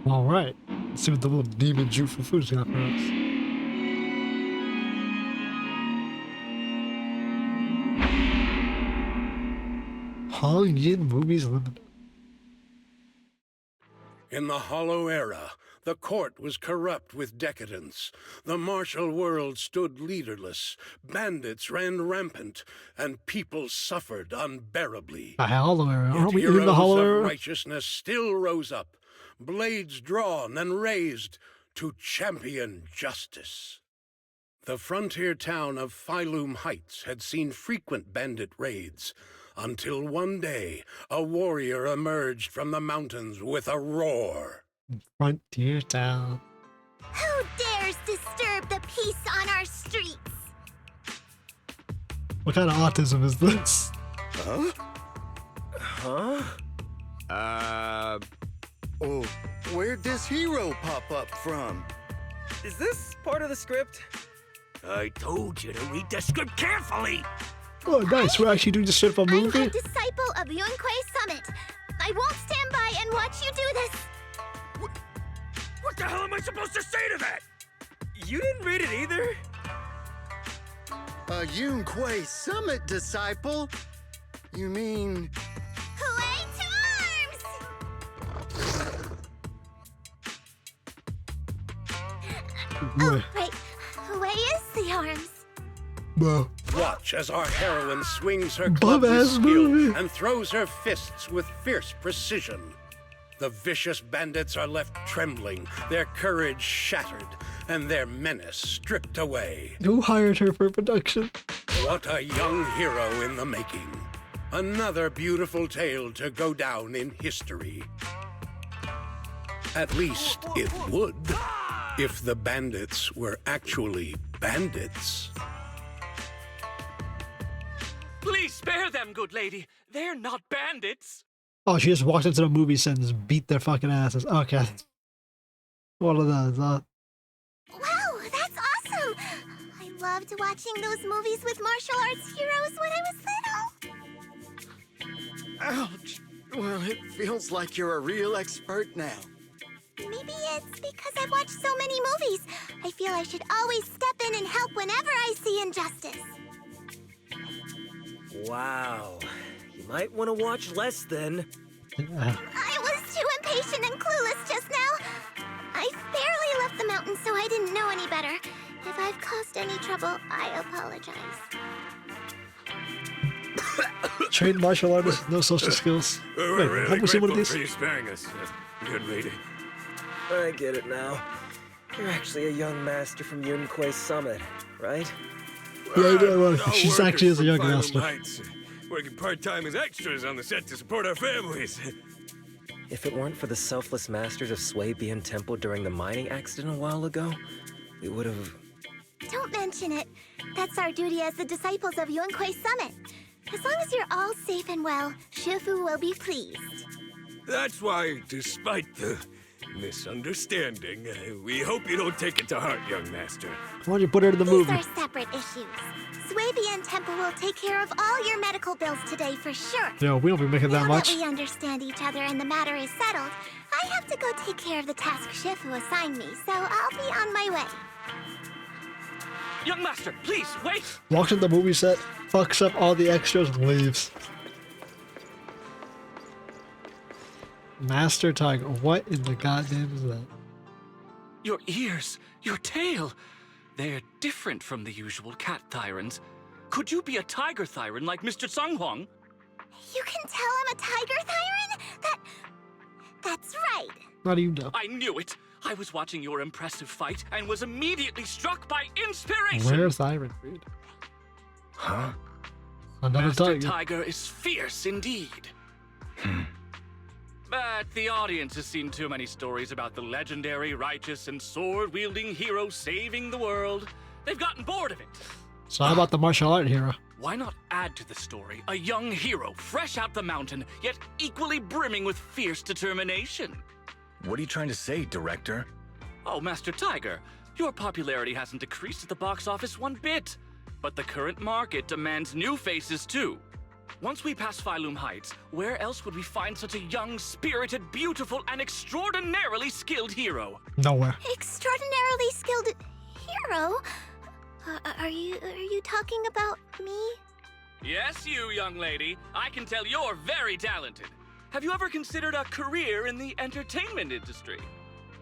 Alright. Let's see what the little demon Ju Fufu's got for us. Hong Yin Movies Limited. In the Hollow Era, the court was corrupt with decadence. The martial world stood leaderless. Bandits ran rampant, and people suffered unbearably. The Hollow Era. Aren't we Yet in the Hollow heroes of Era? righteousness still rose up, blades drawn and raised to champion justice. The frontier town of Phylum Heights had seen frequent bandit raids, until one day a warrior emerged from the mountains with a roar. Frontier town. Who dares disturb the peace on our streets? What kind of autism is this? Huh? Oh, where'd this hero pop up from? Is this part of the script? I told you to read the script carefully. Oh, nice. We're actually doing this shit for a I'm movie? a disciple of Yunquei Summit. I won't stand by and watch you do this. What the hell am I supposed to say to that? You didn't read it either? A Yunquei Summit disciple? You mean... Hooray to arms! Oh, right. Hooray is the arms. Bro. Watch as our heroine swings her Bum club with ass skill movie. and throws her fists with fierce precision. The vicious bandits are left trembling, their courage shattered, and their menace stripped away. Who hired her for production? What a young hero in the making. Another beautiful tale to go down in history. At least it would, if the bandits were actually bandits. Please spare them, good lady. They're not bandits. Oh, she just walked into the movie set and just beat their fucking asses. Okay. One of those, Wow, that's awesome! I loved watching those movies with martial arts heroes when I was little. Ouch! Well, it feels like you're a real expert now. Maybe it's because I've watched so many movies. I feel I should always step in and help whenever I see injustice. Wow. You might want to watch less then. I was too impatient and clueless just now. I barely left the mountain, so I didn't know any better. If I've caused any trouble, I apologize. trained martial artist, no social skills. We're Wait, have we seen one of these? for you sparing us, good lady. I get it now. You're actually a young master from Yunquei Summit, right? Yeah, she's All actually is a workers young from Phylum master. Heights, working part-time as extras on the set to support our families. If it weren't for the selfless masters of Swabian Temple during the mining accident a while ago, we would have... Don't mention it. That's our duty as the disciples of Yunquei Summit. As long as you're all safe and well, Shifu will be pleased. That's why, despite the misunderstanding, we hope you don't take it to heart, young master. Why don't you put her in the These movie? are separate issues. Swabian Temple will take care of all your medical bills today for sure. Yo, we don't be making that Now much. that we understand each other and the matter is settled, I have to go take care of the task Shifu assigned me, so I'll be on my way. Young master, please, wait! Walks in the movie set, fucks up all the extras, and leaves. Master Tiger, what in the goddamn is that? Your ears, your tail, they're different from the usual cat thyrans. Could you be a tiger thyran like Mr. Sunghuang? You can tell I'm a tiger thyran? That's right. How do you know? I knew it! I was watching your impressive fight and was immediately struck by inspiration! Rare Siren Food. Huh? Another Master tiger. Tiger is fierce indeed. But the audience has seen too many stories about the legendary, righteous, and sword-wielding hero saving the world. They've gotten bored of it. So how about the martial art hero? Why not add to the story a young hero, fresh out the mountain, yet equally brimming with fierce determination? What are you trying to say, director? Oh, Master Tiger, your popularity hasn't decreased at the box office one bit. But the current market demands new faces too. Once we pass Phylum Heights, where else would we find such a young, spirited, beautiful, and extraordinarily skilled hero? Nowhere. Extraordinarily skilled hero? Are you talking about me? Yes, you, young lady. I can tell you're very talented. Have you ever considered a career in the entertainment industry?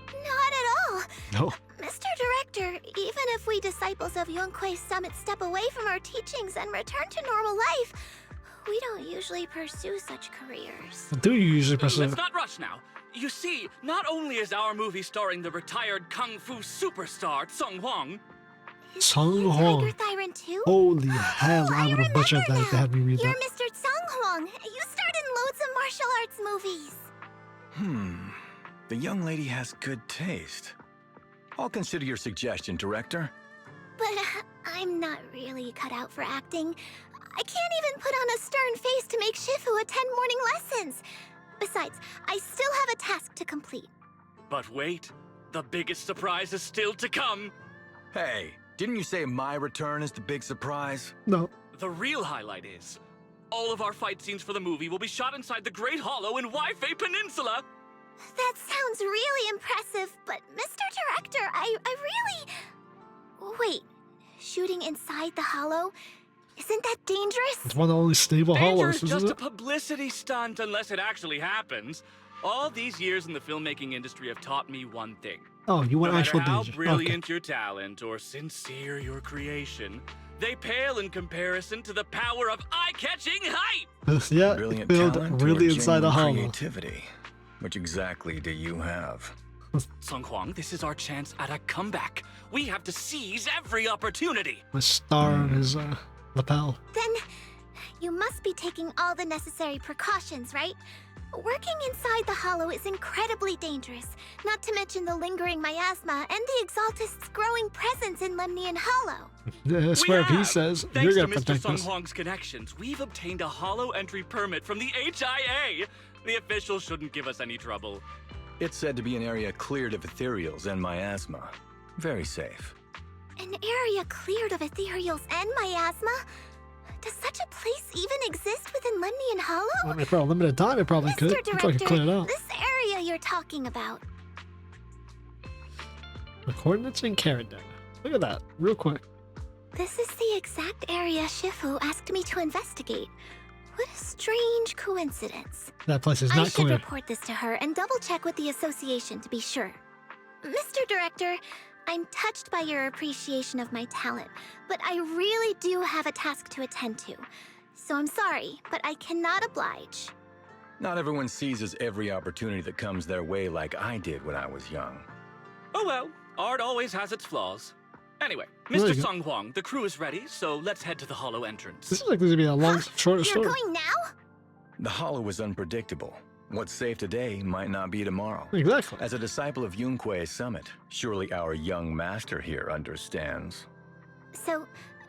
Not at all. No. Mr. Director, even if we disciples of Yunque's Summit step away from our teachings and return to normal life, we don't usually pursue such careers. Do you usually pursue? Let's not rush now. You see, not only is our movie starring the retired kung fu superstar Sung Hwang, Is Sung he a Hwang. Tiger Thyran too? Holy hell, I would have butchered that if they had me read You're that. Mr. Sung Hwang. You starred in loads of martial arts movies. The young lady has good taste. I'll consider your suggestion, Director. But I'm not really cut out for acting. I can't even put on a stern face to make Shifu attend morning lessons. Besides, I still have a task to complete. but wait, the biggest surprise is still to come. Hey, didn't you say my return is the big surprise? No. The real highlight is, all of our fight scenes for the movie will be shot inside the Great Hollow in Waifei Peninsula. That sounds really impressive, but Mr. Director, I really... Wait, shooting inside the hollow? Isn't that dangerous? It's one of the only stable Danger hollows, is isn't just a it? publicity stunt unless it actually happens. All these years in the filmmaking industry have taught me one thing. Oh, you want No actual matter how danger. brilliant your talent or sincere your creation, they pale in comparison to the power of eye-catching hype! Okay. Yeah, Brilliant build talent really or inside the genuine hollow. creativity. Which exactly do you have? Sung Hwang, this is our chance at a comeback. We have to seize every opportunity. My star on his lapel. Then you must be taking all the necessary precautions, right? Working inside the hollow is incredibly dangerous, not to mention the lingering miasma and the Exaltist's growing presence in Lemnian Hollow. I swear if he have. says, Thanks you're to gonna Mr. protect Sung us. Hwang's connections, we've obtained a hollow entry permit from the HIA. The officials shouldn't give us any trouble. It's said to be an area cleared of ethereals and miasma. Very safe. An area cleared of ethereals and miasma? Does such a place even exist within Lemnian Hollow? I mean, for a limited time, it probably could. Mr. You probably could Director, clear it out. this area you're talking about. The coordinates in Carrot data. Look at that, real quick. This is the exact area Shifu asked me to investigate. What a strange coincidence. That place is I not should clear. report this to her and double check with the association to be sure. Mr. Director, I'm touched by your appreciation of my talent, but I really do have a task to attend to. So I'm sorry, but I cannot oblige. Not everyone seizes every opportunity that comes their way like I did when I was young. Oh well, art always has its flaws. Anyway, There Mr. you go. Sung Hwang, the crew is ready, so let's head to the hollow entrance. This is like this is gonna be a long, shorter You're story. going now? The hollow is unpredictable. What's safe today might not be tomorrow. Exactly. As a disciple of Yunque's Summit, surely our young master here understands. So,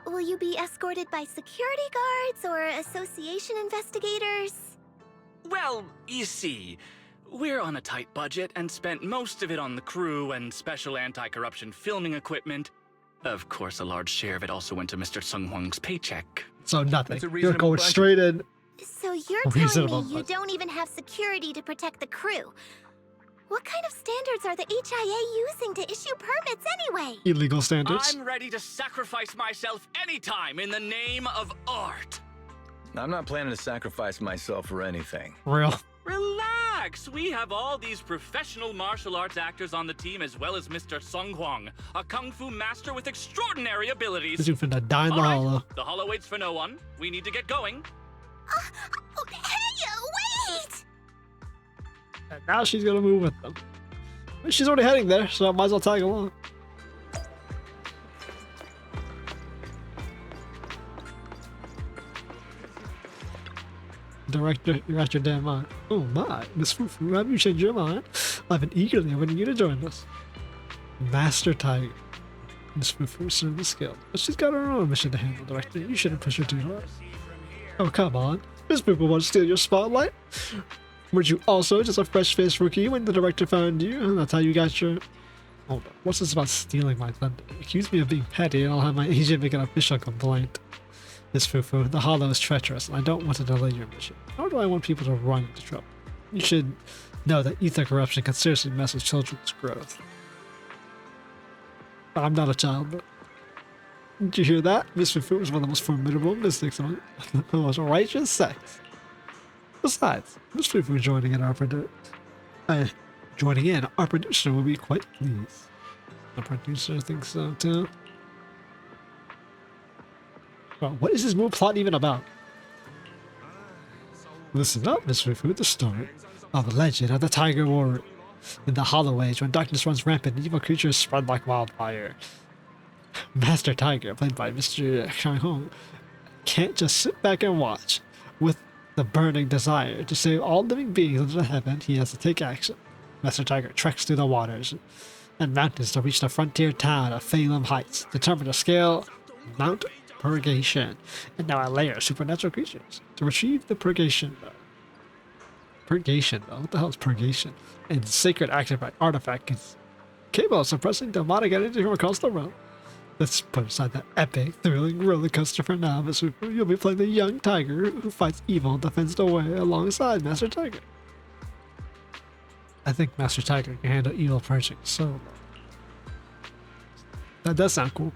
will you be escorted by security guards or association investigators? Well, you see, we're on a tight budget and spent most of it on the crew and special anti-corruption filming equipment. Of course, a large share of it also went to Mr. Sung Hwang's paycheck. So nothing. That's a You're reasonable going budget. straight in. So you're telling Reasonable, me you but- don't even have security to protect the crew? What kind of standards are the HIA using to issue permits anyway? Illegal standards. I'm ready to sacrifice myself anytime in the name of art. I'm not planning to sacrifice myself for anything. Real. Relax! We have all these professional martial arts actors on the team as well as Mr. Sung Hwang, a kung fu master with extraordinary This abilities. dude finna die in the All right, hollow. the hollow waits for no one. We need to get going. Oh, hey, wait! And now she's gonna move with them. Well, she's already heading there, so I might as well tag along. Director, you're out your damn mind. Oh my, Miss Fufu, have you changed your mind? I've been eagerly awaiting you to join us. Master Tiger. Miss Fufu served skilled, but she's got her own mission to handle, Director. You shouldn't push her too hard. Oh, come on. Miss Fufu won't steal your spotlight. Weren't you also just a fresh-faced rookie when the director found you? And that's how you got your... Hold on, what's this about stealing my thunder? Accuse me of being petty and I'll have my agent make an official complaint. Miss Fufu, the hollow is treacherous, and I don't want to delay your mission. Nor do I want people to run into trouble. You should know that ether corruption can seriously mess with children's growth. I'm not a child, but... Did you hear that? Miss Fufu is one of the most formidable mystics among the most righteous sects. Besides, Miss Fufu joining in our producer will be quite pleased. The producer thinks so too. Well, what is this movie plot even about? Listen up, Miss Fufu, the story of the legend of the Tiger Warrior. In the Hollow Age, when darkness runs rampant and evil creatures spread like wildfire, Master Tiger, played by Mr. Kang Hong, can't just sit back and watch. With the burning desire to save all living beings under the heaven, he has to take action. Master Tiger treks through the waters and mountains to reach the frontier town of Phalum Heights, determined to scale Mount Purgation, and now a layer of supernatural creatures to retrieve the Purgation Bow. Purgation Bow? What the hell is Purgation? And sacred activate artifact capable of suppressing demonic energy from across the realm. Let's put aside that epic, thrilling roller coaster for now, Miss Fufu. You'll be playing the young tiger who fights evil and defends the way alongside Master Tiger. I think Master Tiger can handle evil purging so well. That does sound cool.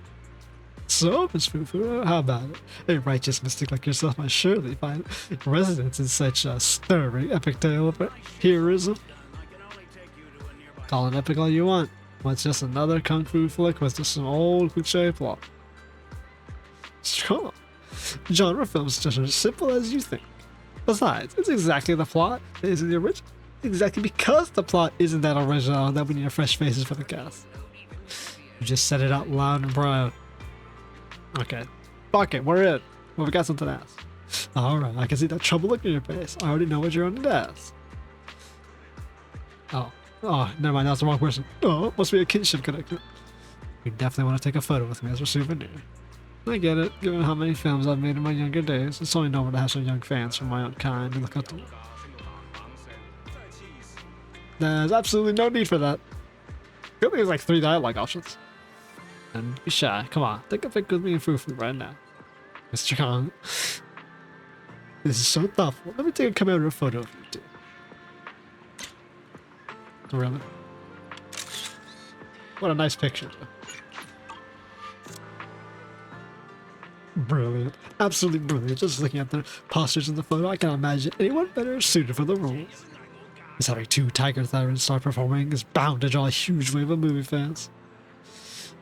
So, Miss Fufu, how about it? A righteous mystic like yourself might surely find resonance in such a stirring epic tale of heroism. Call it epic all you want. Well, it's just another kung fu flick with just some old cliche plot. Strong. Genre films just as simple as you think. Besides, it's exactly the plot that isn't the original. Exactly because the plot isn't that original that we need fresh faces for the cast. You just said it out loud and proud. Okay. Fuck it, we're in. Well, we got something to ask. Alright, I can see that trouble look in your face. I already know what you're on to ask. Oh, never mind, that's the wrong person. Oh, must be a kinship connection. You definitely want to take a photo with me as a souvenir. I get it, given how many films I've made in my younger days. It's only normal to have some young fans from my own kind to look up to. There's absolutely no need for that. I think there's like 3 dialogue options. And be shy. Come on, take a pic with me and Fufu right now. Mr. Kong. This is so thoughtful. Let me take a commemorative photo of you too. Really? What a nice picture. Brilliant. Absolutely brilliant. Just looking at the postures in the photo, I can't imagine anyone better suited for the role. Is having 2 tiger tyrants start performing is bound to draw a huge wave of movie fans.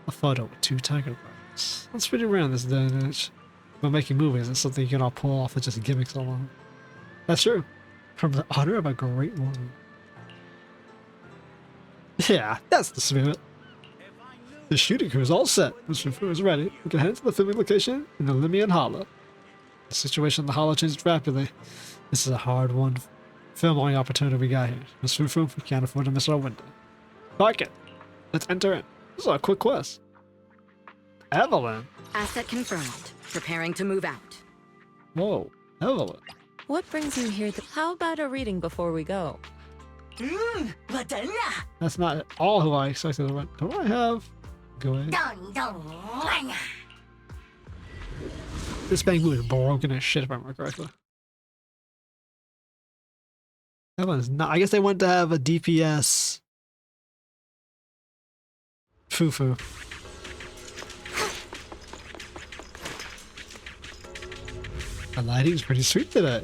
A photo with 2 tiger tyrants. That's pretty rare in this day and age. But making movies is something you can all pull off with just gimmicks alone. That's true. From the honor of a great woman. Yeah, that's the spirit. The shooting crew is all set. Mr. Fu is ready. We can head to the filming location in the Limian Hollow. The situation in the Hollow changes rapidly. This is a hard-won filming opportunity we got here. Mr. Fu, we can't afford to miss our window. Park it. Let's enter in. This is a quick quest. Evelyn. Asset confirmed. Preparing to move out. Whoa, Evelyn. What brings you here? How about a reading before we go? That's not at all who I expected to run. Do I have? Go ahead. This bamboo is broken as shit if I remember correctly. That one's not. I guess they want to have a DPS. Fufu. The lighting's pretty sweet today.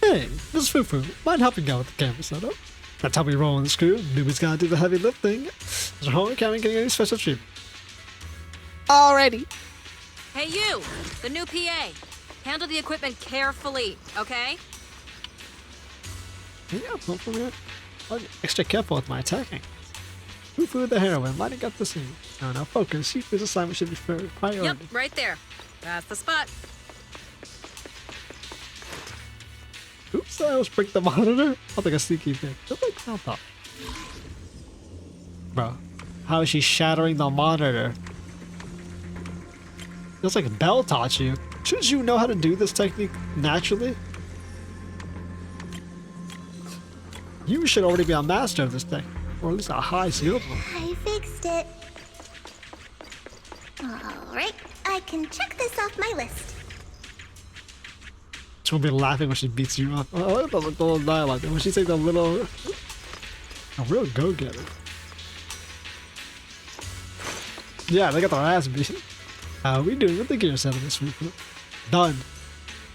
Hey, this is Fufu. Mind helping out with the camera setup? That's how we roll in this crew. Newbie's gotta do the heavy lifting. There's no accounting getting any special treatment. Alrighty. Hey you, the new PA. Handle the equipment carefully, okay? Yeah, hopefully I'll get extra careful with my attacking. Fufu the heroine, lighting up the scene. Now focus. Fufu's assignment should be first priority. Yep, right there. That's the spot. Oops, I almost break the monitor. I'll take a sneaky pic. Just like PALMTOP. Bro, how is she shattering the monitor? Feels like Bell taught you. Shouldn't you know how to do this technique naturally? You should already be a master of this thing. Or at least a high skill. I fixed it. Alright, can check this off my list. She won't be laughing when she beats you up. Oh, I like the little dialogue. When she takes a little... A real go-getter. Yeah, they got their ass beat. How are we doing with the gear set of this Fufu? Done.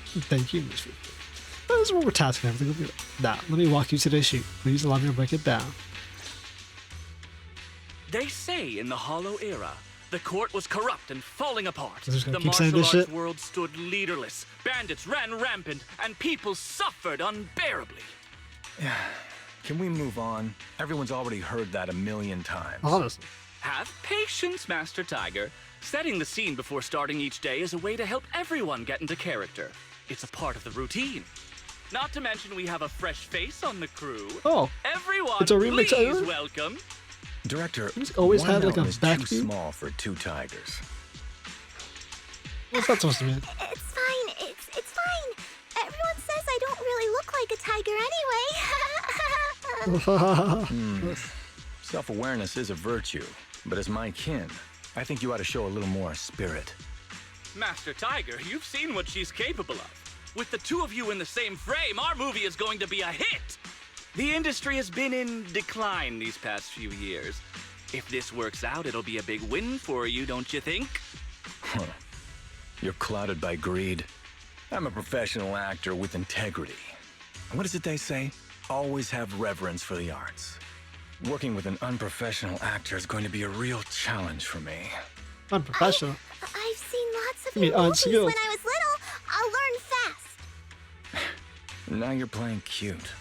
Thank you, Miss Fufu. This is what we're tasking everything. Now, let me walk you to this shoot. Please allow me to break it down. They say in the Hollow Era, the court was corrupt and falling apart. The keep saying martial this arts shit? world stood leaderless. Bandits ran rampant, and people suffered unbearably. Can we move on? Everyone's already heard that a million times. Honestly. Have patience, Master Tiger. Setting the scene before starting each day is a way to help everyone get into character. It's a part of the routine. Not to mention we have a fresh face on the crew. Oh, everyone, it's a remix. please welcome. Director, He's always one had like a mountain is backbeat. too small for 2 tigers. What's that supposed to mean? It's fine. It's fine. Everyone says I don't really look like a tiger anyway. Self-awareness is a virtue, but as my kin, I think you ought to show a little more spirit. Master Tiger, you've seen what she's capable of. With the two of you in the same frame, our movie is going to be a hit. The industry has been in decline these past few years. If this works out, it'll be a big win for you, don't you think? Huh. You're clouded by greed. I'm a professional actor with integrity. What is it they say? Always have reverence for the arts. Working with an unprofessional actor is going to be a real challenge for me. Unprofessional. I've seen lots of You mean your movies unskilled. when I was little. I'll learn fast. Now you're playing cute.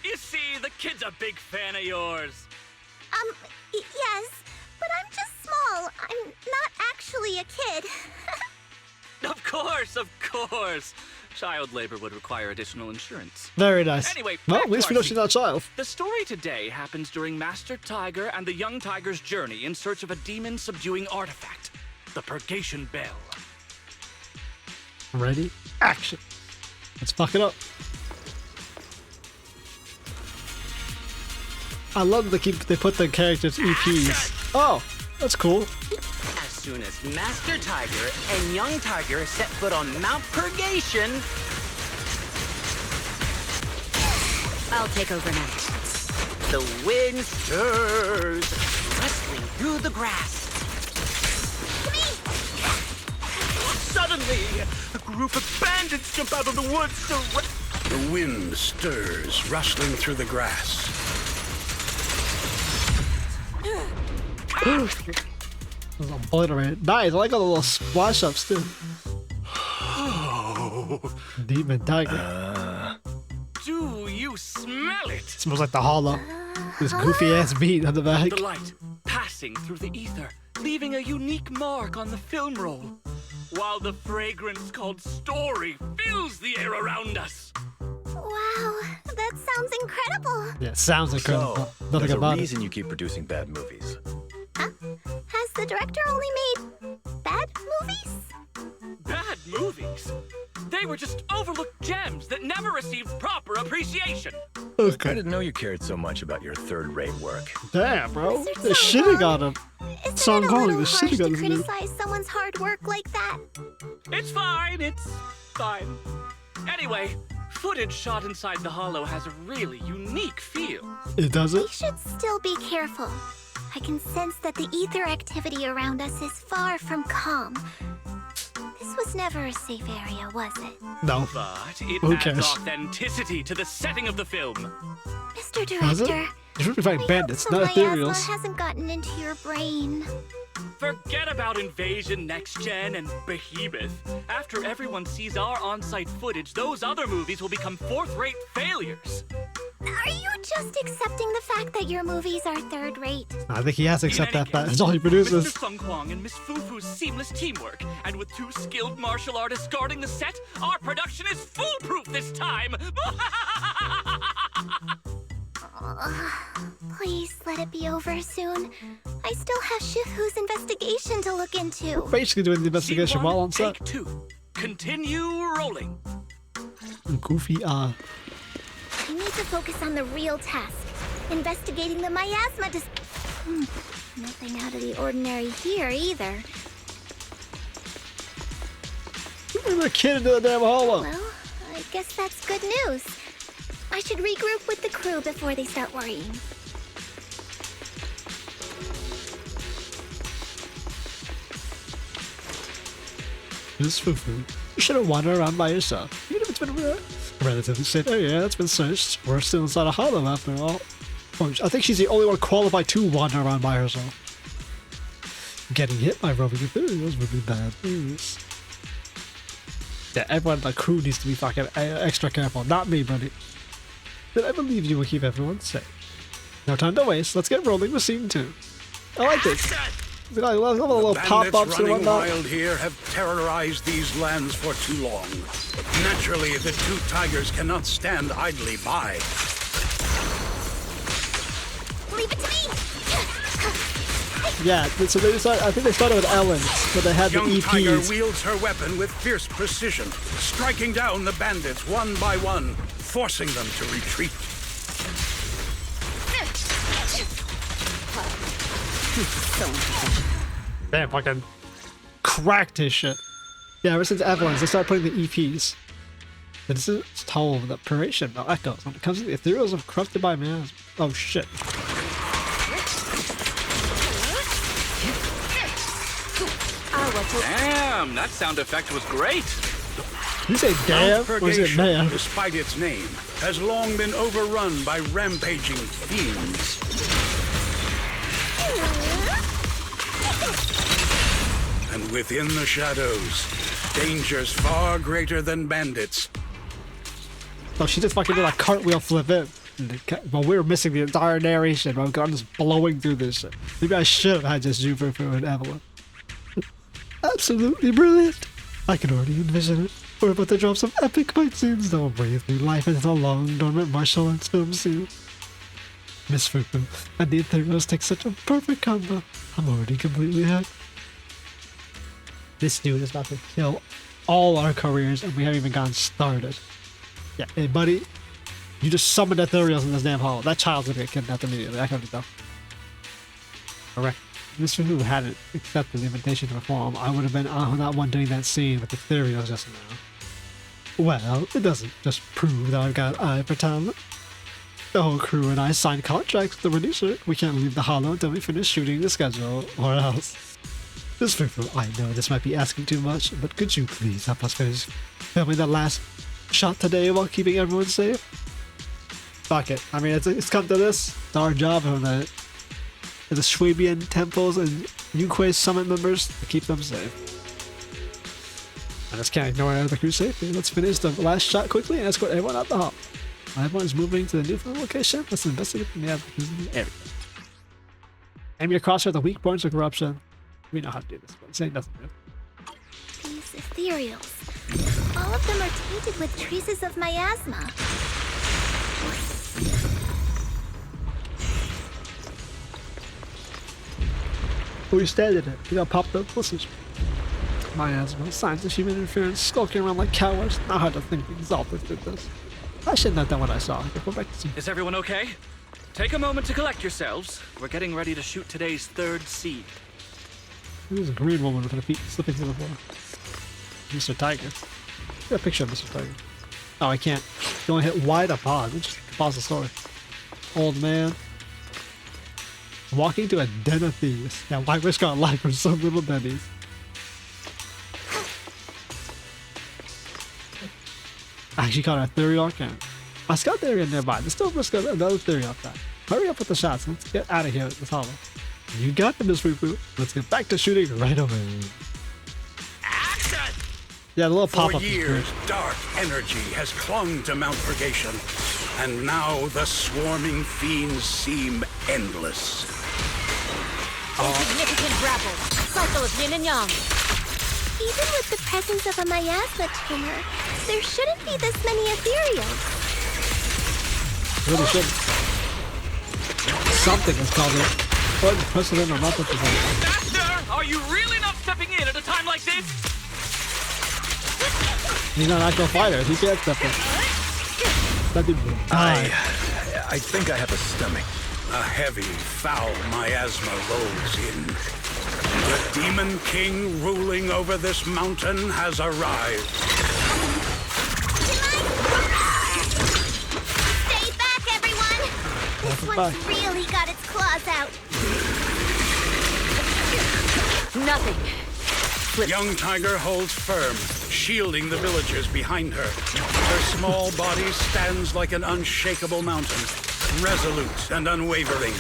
You see, the kid's a big fan of yours. Yes, but I'm just small. I'm not actually a kid. Of course. Child labor would require additional insurance. Very nice. Anyway, well, back at least to we our know she's not a child. The story today happens during Master Tiger and the young tiger's journey in search of a demon-subduing artifact, the Purgation Bell. Ready? Action. Let's fuck it up. I love that they put the characters EPs. Oh, that's cool. As soon as Master Tiger and Young Tiger set foot on Mount Purgation, I'll take over now. the wind stirs, rustling through the grass. Suddenly, a group of bandits jump out of the woods. The wind stirs, rustling through the grass. Obliterated. Nice. I like all the little splash ups too. Demon tiger. Do you smell it? Smells like the hollow. This goofy ass beat on the back. The light passing through the ether, leaving a unique mark on the film roll, while the fragrance called story fills the air around us. Wow, that sounds incredible. Yeah, sounds incredible. So, Nothing there's a about it. reason you keep producing bad movies. Huh? Has the director only made bad movies? Bad movies? They were just overlooked gems that never received proper appreciation. I Okay. didn't know you cared so much about your third-rate work. Damn, bro. Mr. They're shitting Song on him. Isn't Song it a Kong, little they're harsh shitting to on this dude. criticize someone's hard work like that? It's fine. Anyway, footage shot inside the hollow has a really unique feel. It does We it? should still be careful. I can sense that the ether activity around us is far from calm. This was never a safe area, was it? No. But it Who adds cares? authenticity to the setting of the film. Mr. Does it? Director, It's really fighting bandits, I hope not the miasma ethereals. hasn't gotten into your brain. Forget about Invasion, Next Gen, and Behemoth. After everyone sees our on-site footage, those other movies will become fourth-rate failures. Are you just accepting the fact that your movies are third-rate? I think he has to In accept any that fact. case, That's all he Mr. produces. Sung Kwang and Miss Fufu's seamless teamwork, and with 2 skilled martial artists guarding the set, our production is foolproof this time! Please let it be over soon. I still have Shifu's investigation to look into. Basically doing the investigation Scene while 1, on set. Take 2. Continue rolling. Goofy, I need to focus on the real task. Investigating the miasma Nothing out of the ordinary here, either. Bring the kid into the damn hollow. Well, I guess that's good news. I should regroup with the crew before they start worrying. This Fufu. You should have wandered around by yourself. Even if it's been a relatively safe area that's been searched. We're still inside a hollow after all. I think she's the only one qualified to wander around by herself. Getting hit by roving ethereals would be bad news. Yeah, everyone, the crew needs to be fucking extra careful. Not me, buddy. But I believe you will keep everyone safe. No time to waste. Let's get rolling with scene 2. I like this. I love the little pop-ups and whatnot. Wild here have terrorized these lands for too long. Naturally, the two tigers cannot stand idly by. Leave it to me! Yeah, so they started, I think they started with Ellen, but they had Young the Tiger EPs. wields her weapon with fierce precision, striking down the bandits one by one, forcing them to retreat. Damn, fucking cracked his shit. Yeah, ever since Evelyn's, they started putting the EPs. This is told that Puration no echoes when it comes to the ethereals of corrupted by man. Oh shit. Damn, that sound effect was great. You say damn, or is it man? Despite its name, has long been overrun by rampaging fiends. And within the shadows, dangers far greater than bandits. Oh, she just fucking did a cartwheel flip in. Well, we were missing the entire narration. I'm just blowing through this shit. Maybe I should have had just Ju Fufu and Evelyn. Absolutely brilliant. I can already envision it. We're about to drop some epic fight scenes that will breathe new life into the long dormant martial arts film scene. Miss Fufu and the ethereals take such a perfect combo. I'm already completely hooked. This dude is about to kill all our careers and we haven't even gotten started. Yeah, hey buddy, you just summoned ethereals in this damn hall. That child's gonna get kidnapped immediately. I can tell. Correct. Miss Fufu hadn't accepted the invitation to perform, I would have been that one doing that scene with the ethereals just now. Well, it doesn't just prove that I've got an eye for talent. The whole crew and I signed contracts with the producer. We can't leave the hollow until we finish shooting the schedule, or else. Miss Fufu, I know this might be asking too much, but could you please help us finish filming that last shot today while keeping everyone safe? Fuck it. I mean, it's come to this. It's our job on the Swabian temples and Yuquei summit members to keep them safe. I just can't ignore our other crew safety. Let's finish the last shot quickly and escort everyone out the hall. While everyone's moving to the new film location, let's investigate the advocates in the area. Aim your crosshair at the weak points of corruption. We know how to do this, but it's ain't nothing new. These ethereals. All of them are tainted with traces of miasma. We standing it. We got popped up. Listen. Miasma, signs of human interference, skulking around like cowards. Not hard to think the Exalted did this. I shouldn't have done what I saw. Go back to see. Is everyone okay? Take a moment to collect yourselves. We're getting ready to shoot today's third scene. There's a green woman with her feet slipping to the floor. Mr. Tiger. Get a picture of Mr. Tiger. Oh, I can't. You only hit Y to pause. Just pause the story. Old man. Walking to a den of thieves. Yeah, why risk our life for some little bennies? I actually caught a theory arcane. I scout the area nearby. There's still risk of another theory off that. Hurry up with the shots. Let's get out of here at this hollow. You got them, Miss Fufu. Let's get back to shooting right away. Action! Yeah, the little pop-up. For years, dark energy has clung to Mount Purgation, and now the swarming fiends seem endless. Insignificant grapple. Cycle of yin and yang. Even with the presence of a miasma tumor, there shouldn't be this many ethereals. Really shouldn't. Something is called it. What precedent or not precedent? Master, are you really not stepping in at a time like this? He's not an actual fighter. He can't step in. That dude will die. I think I have a stomach. A heavy, foul miasma rolls in. The Demon King ruling over this mountain has arrived. Stay back, everyone! This one's really got its claws out. Nothing. Young Tiger holds firm, shielding the villagers behind her. Her small body stands like an unshakable mountain, resolute and unwavering.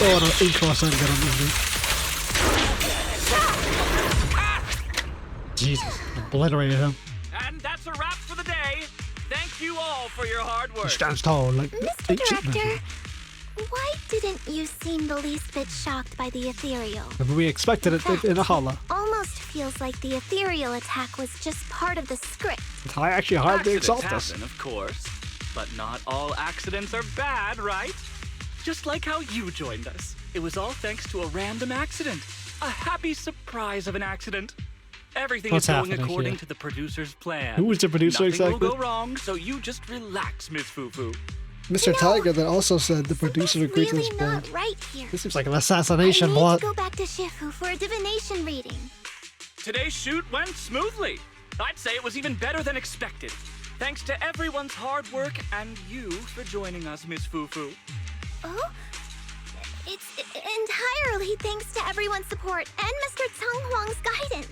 Oh, no, in-cross and get on this. Jesus, obliterated him. And that's a wrap for the day. Thank you all for your hard work. He stands tall like Mr. Director, why didn't you seem the least bit shocked by the ethereal? We expected it in a hollow. Almost feels like the ethereal attack was just part of the script. I actually hardly Accidents exalt us. happen, of course, but not all accidents are bad, right? Just like how you joined us. It was all thanks to a random accident. A happy surprise of an accident. Everything What's is going happening according here? to the producer's plan. Who was the producer Nothing exactly? will go wrong, so you just relax, Miss Fufu. Mr. Tiger then also said the producer agreed to this Really plan. not right here. This seems like an I assassination need plot. to go back to Shifu for a divination reading. Today's shoot went smoothly. I'd say it was even better than expected. Thanks to everyone's hard work and you for joining us, Miss Fufu. Oh? It's entirely thanks to everyone's support and Mr. Tsung Huang's guidance.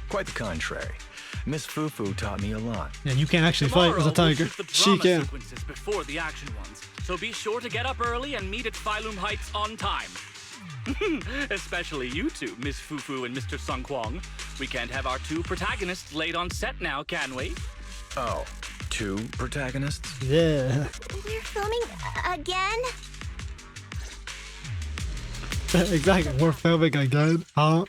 Quite the contrary. Miss Fufu taught me a lot. Yeah, you can't actually fight as a Tomorrow, tiger. we'll shoot the She drama can. sequences before the action ones, so be sure to get up early and meet at Phylum Heights on time. Especially you two, Miss Fufu and Mr. Sung Kwong. We can't have our two protagonists late on set now, can we? Oh, 2 protagonists? Yeah. We're filming again? Exactly. We're filming again. Huh?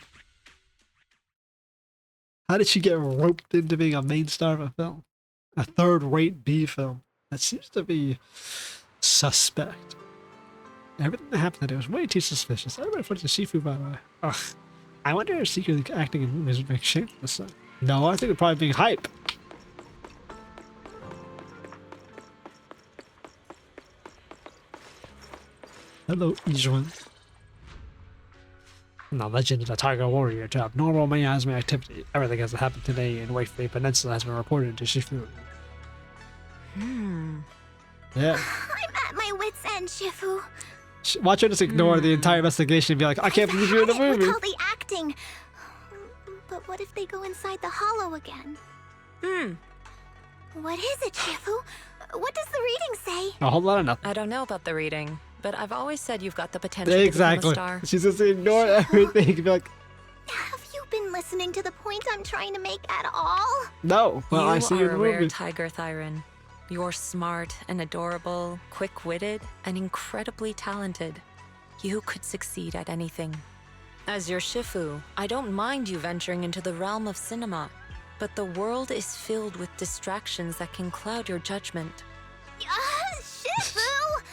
How did she get roped into being a main star of a film? A third-rate B film. That seems to be suspect. Everything that happened today was way too suspicious. Everybody put the Shifu, by the way. Ugh. I wonder if secretly acting in movies would make shame for this. No, I think it'd probably be hype. Hello, Ijuan. The legend of the Tiger Warrior to have normal miasma activity. Everything has happened today in Wakefei Peninsula has been reported to Shifu. Yeah. I'm at my wit's end, Shifu. Watch her just ignore the entire investigation and be like, I can't believe you're in the movie. With all the acting. But what if they go inside the hollow again? What is it, Shifu? What does the reading say? A whole lot of nothing. I don't know about the reading, but I've always said you've got the potential Exactly. to become a star. She's just ignore everything and be like, Have you been listening to the point I'm trying to make at all? no. Well, I see you are in a the rare movie. tiger, Thyron. You're smart and adorable, quick-witted, and incredibly talented. You could succeed at anything. As your Shifu, I don't mind you venturing into the realm of cinema, but the world is filled with distractions that can cloud your judgment. Shifu!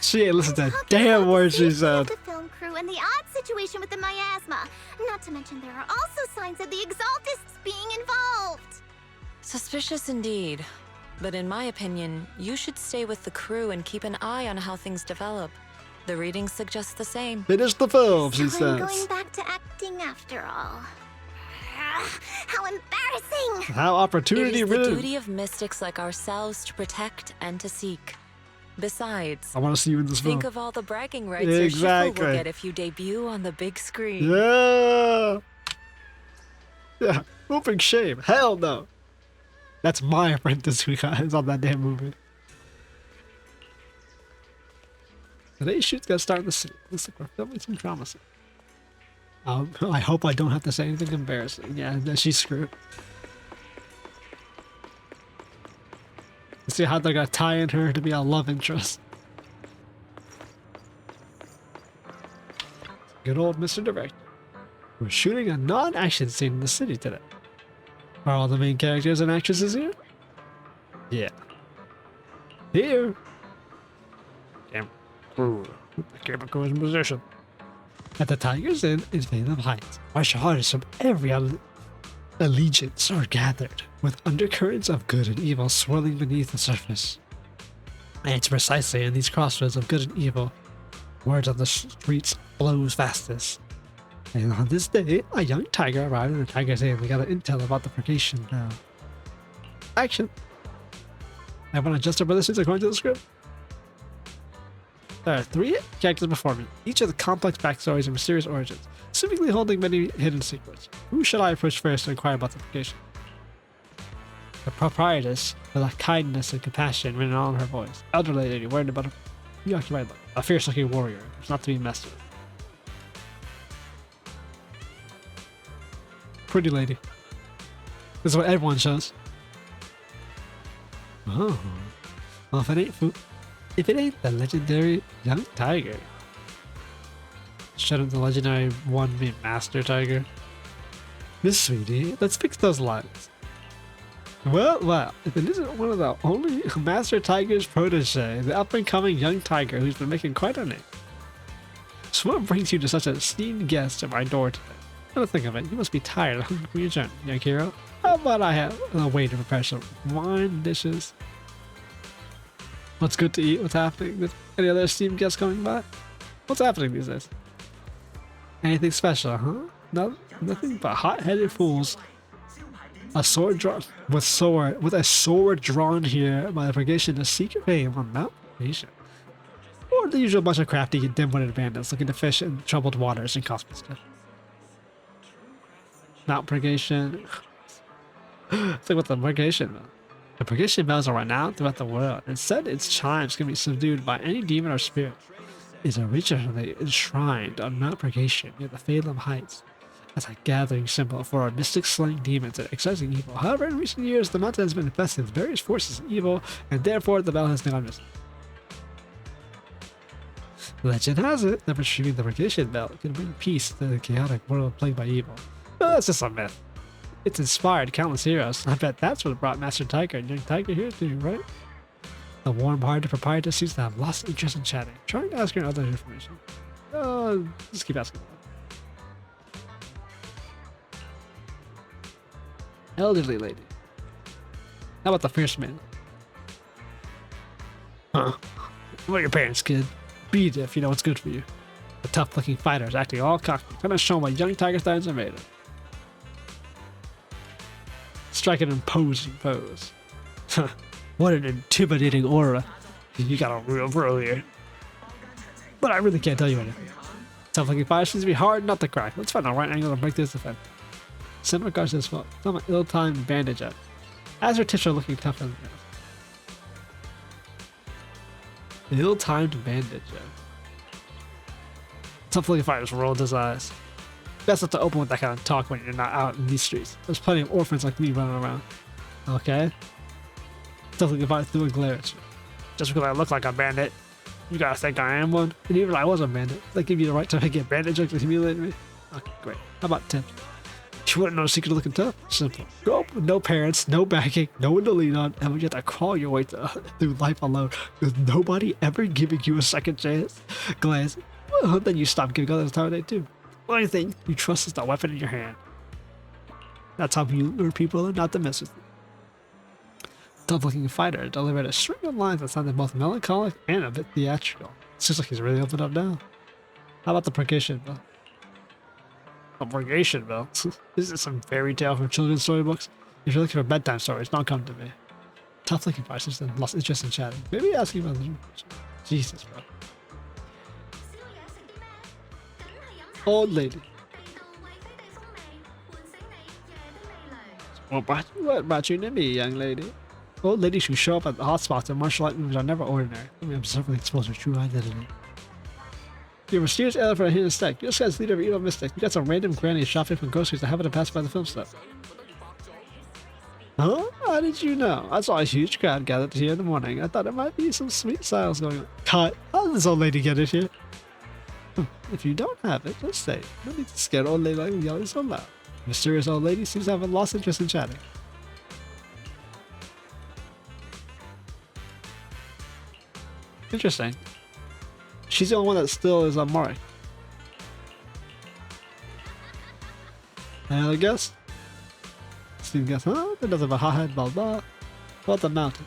She ain't listened to a Talking damn about word the she safety of said. the film crew and the odd situation with the miasma. Not to mention there are also signs of the Exaltists being involved. Suspicious indeed. But in my opinion, you should stay with the crew and keep an eye on how things develop. The readings suggest the same. Finish the film, she So I'm says. going back to acting after all. How embarrassing! How It opportunity is the ridden. duty of mystics like ourselves to protect and to seek. Besides, I want to see you in this film. think of all the bragging rights your Shifu Exactly. will get if you debut on the big screen. Yeah. Yeah. Whooping shame. Hell no. That's my apprentice who is on that damn movie. Today's shoot's gotta start in the city. Looks like we're filming some drama scene. I hope I don't have to say anything embarrassing. Yeah, she's screwed. Let's see how they're gonna tie in her to be a love interest. Good old Mr. Director. We're shooting a non-action scene in the city today. Are all the main characters and actresses here? Yeah. Here. Damn. Ooh, I can't go in position. At the Tiger's Inn in Phaleum Heights, martial artists from every allegiance are gathered, with undercurrents of good and evil swirling beneath the surface. And it's precisely in these crossroads of good and evil Words on the streets blows fastest. And on this day, a young tiger arrived in the tiger's inn. We got an intel about the purgation now. Action! I want to adjust our brothers according to the script. There are 3 characters before me, each with complex backstories and mysterious origins, seemingly holding many hidden secrets. Who should I approach first to inquire about the purgation? The proprietress, with a kindness and compassion written all in her voice. Elderly lady worried about a preoccupied look. A fierce-looking warrior, who's not to be messed with. Pretty lady. This is what everyone shows. Oh. Well, if it ain't the legendary young tiger. Shouldn't the legendary one be Master Tiger? Miss Sweetie, let's fix those lines. Well, if it isn't one of the only Master Tiger's protege, the up-and-coming young tiger who's been making quite a name. So what brings you to such an esteemed guest at my door today? Now to think of it, you must be tired of your journey, young hero. How about I have a way to prepare some wine dishes? What's good to eat? What's happening? With any other esteemed guests coming by? What's happening these days? Anything special, huh? No, nothing but hot-headed fools. A sword drawn with a sword drawn here by the purgation to seek fame on Mount Nation. Or the usual bunch of crafty and dim-witted bandits looking to fish in troubled waters and cosmic stuff. Mount Purgation. Think about the purgation bell. The purgation bells are renowned throughout the world, and said its chimes can be subdued by any demon or spirit. It is originally enshrined on Mount Purgation near the Phalum Heights as a gathering symbol for our mystic slaying demons and excising evil. However, in recent years, the mountain has been infested with various forces of evil, and therefore the bell has gone missing. Legend has it that retrieving the purgation bell can bring peace to the chaotic world plagued by evil. But that's just a myth. It's inspired countless heroes. I bet that's what brought Master Tiger and Young Tiger here to, right? The warm-hearted proprietor seems to have lost interest in chatting, trying to ask her other information. Just keep asking. Elderly lady. How about the fierce man? Huh? What are your parents, kid? Be it if you know what's good for you. The tough-looking fighter is acting all cocky, trying to show what young tiger thighs are made of. Strike an imposing pose. What an intimidating aura. You got a real bro here. But I really can't tell you anything. Tough-looking fighter seems to be hard not to crack. Let's find the right angle to break this defense. Send regards to this fault. Throw my ill-timed bandage up. As her tips are looking tougher than the ill-timed bandage up. Tough-looking fighters rolled his eyes. Best not to open with that kind of talk when you're not out in these streets. There's plenty of orphans like me running around. Okay? Tough-looking fighter threw a glare at you. Just because I look like a bandit, you gotta think I am one? And even if I was a bandit, they give you the right to make a bandit joke to humiliate me? Okay, great. How about tips? You wouldn't know the secret of looking tough? Simple. Grow up with no parents, no backing, no one to lean on, and you have to crawl your way through life alone with nobody ever giving you a second chance. Glance. Well, then you stop giving others time of day too. The only thing you trust is the weapon in your hand. That's how you lure people not to mess with you. Tough-looking fighter delivered a string of lines that sounded both melancholic and a bit theatrical. Seems like he's really opened up now. How about the purgation bell? A purgation bell? This is some fairy tale from children's storybooks. If you're looking for bedtime stories, don't come to me. Tough-looking fighter seems to have lost interest in chatting. Maybe asking about the new person. Jesus, bro. Old lady. What brought you to me, young lady? Old ladies who show up at the hotspots and martial art moves are never ordinary. Let me observe and expose her true identity. You're a mysterious alien for a hidden stack. You're this guy's leader of evil mystic. You got some random granny shopping from groceries that happen to pass by the film set. Huh? How did you know? I saw a huge crowd gathered here in the morning. I thought there might be some sweet styles going on. Cut! How did this old lady get it here? If you don't have it, just say it. No need to scare old lady like yelling so loud. Mysterious old lady seems to have lost interest in chatting. Interesting. She's the only one that still is unmarked. Any other guess? Steve guess, huh? That doesn't have a hothead, blah blah. What about the mountain?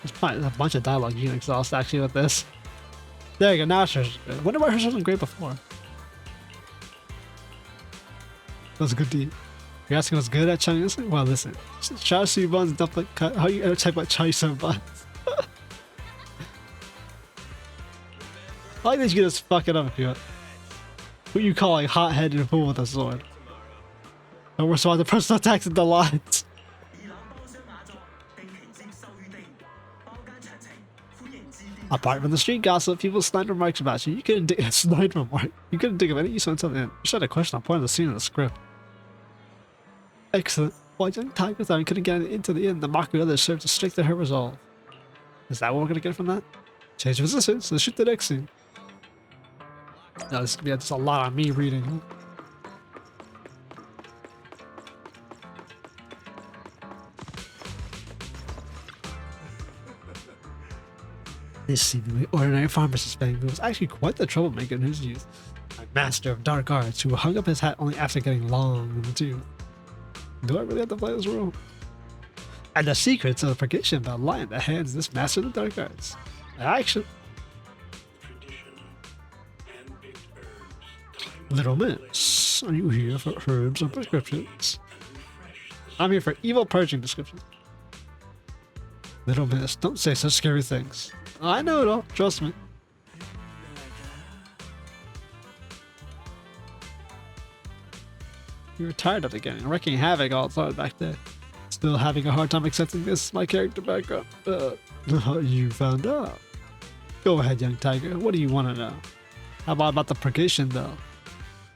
There's probably a bunch of dialogue you can exhaust actually with this. There you go, now it's good. I wonder why hers wasn't great before. That was a good deed. You're asking what's good at Chinese? Well, listen. Char siu buns, dumpling cut. How you ever type about chai siu buns? I like that you can just fuck it up if you want. What you call like hot-headed fool with a sword. Don't respond to personal attacks in the lines. Apart from the street gossip, people's snide remarks about you, you couldn't dig a snide remark. You couldn't think of any use until the end. You should have a question on point of the scene in the script. Excellent. While young Tiger Thorn couldn't get into the inn, the mockery of others served to strengthen her resolve. Is that what we're gonna get from that? Change positions, let's shoot the next scene. No, this is gonna be just a lot of me reading. This seemingly ordinary farmer's Spaniel was actually quite the troublemaker in his youth. A master of dark arts who hung up his hat only after getting long in the tooth. Do I really have to play this role? And the secrets of the purgation belt lie in the hands of this master of the dark arts. Action! Little miss, are you here for herbs or prescriptions? I'm here for evil purging descriptions. Little miss, don't say such scary things. I know it all, trust me. You were tired of it again, wrecking havoc all the time back there. Still having a hard time accepting this, my character background. You found out. Go ahead, young tiger, what do you want to know? How about the purgation bell?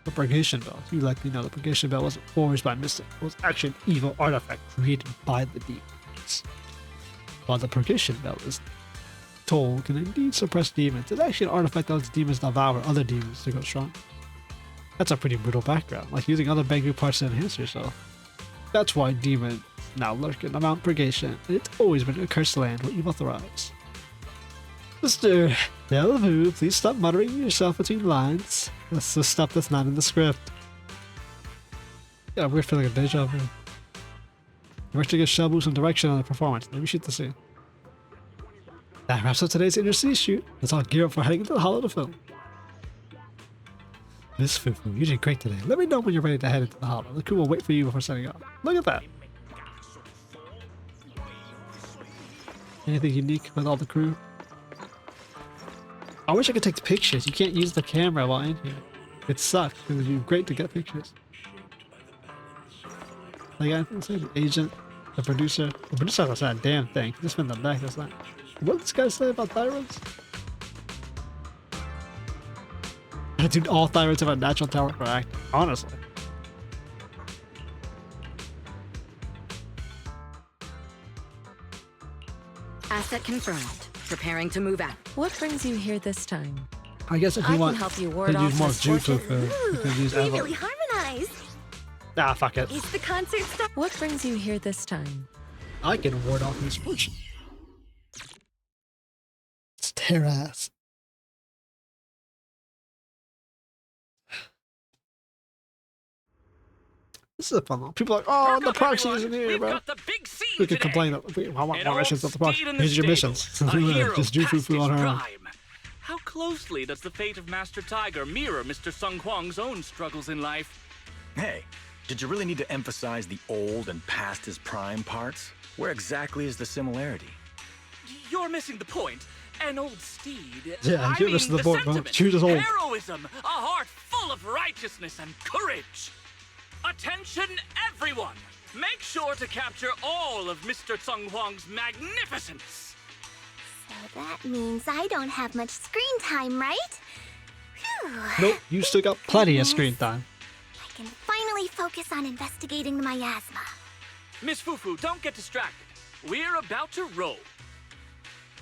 The purgation bell. You likely know the purgation bell wasn't forged by Mystic. It was actually an evil artifact created by the demons. While the purgation bell is told can indeed suppress demons, it's actually an artifact that lets demons devour other demons to go strong. That's a pretty brutal background, like using other Bangu parts to enhance yourself. That's why demons now lurk in the Mount Purgation, and it's always been a cursed land where evil thrives. Mr. Delvu, please stop muttering yourself between lines. That's the stuff that's not in the script. Yeah, we're feeling a deja vu. Director gives Shelbu some direction on the performance. Let me shoot the scene. That wraps up today's intercity shoot. Let's all gear up for heading into the hollow to film. Miss Fufu, you did great today. Let me know when you're ready to head into the hollow. The crew will wait for you before setting off. Look at that. Anything unique with all the crew? I wish I could take pictures. You can't use the camera while in here. It sucks because it'd be great to get pictures. Like I say, the agent, the producer. The producer hasn't said a damn thing. Just been the back. That's not. What did this guy say about thyroids? Dude, all thyroids have a natural talent for acting. Honestly. Asset confirmed. Preparing to move out. What brings you here this time? I guess if you want help you to ward off use more Ju misfortune. Fufu, you can use We Evo. really harmonize. Ah, fuck it. Is the concert start? What brings you here this time? I can ward off misfortune. It's tear ass. This is a fun one. People are like, oh, the proxy isn't here, bro. We could complain that I want more missions of the proxy. Here's your missions. Just Ju Fufu on her own. How closely does the fate of Master Tiger mirror Mr. Sung Huang's own struggles in life? Hey, did you really need to emphasize the old and past his prime parts? Where exactly is the similarity? You're missing the point. An old steed. Yeah, you're missing the point, bro. Choose as old. Heroism, a heart full of righteousness and courage. Attention, everyone! Make sure to capture all of Mr. Sung Huang's magnificence. So that means I don't have much screen time, right? Phew. Nope, you still got plenty of screen time. I can finally focus on investigating the miasma. Miss Fufu, don't get distracted. We're about to roll.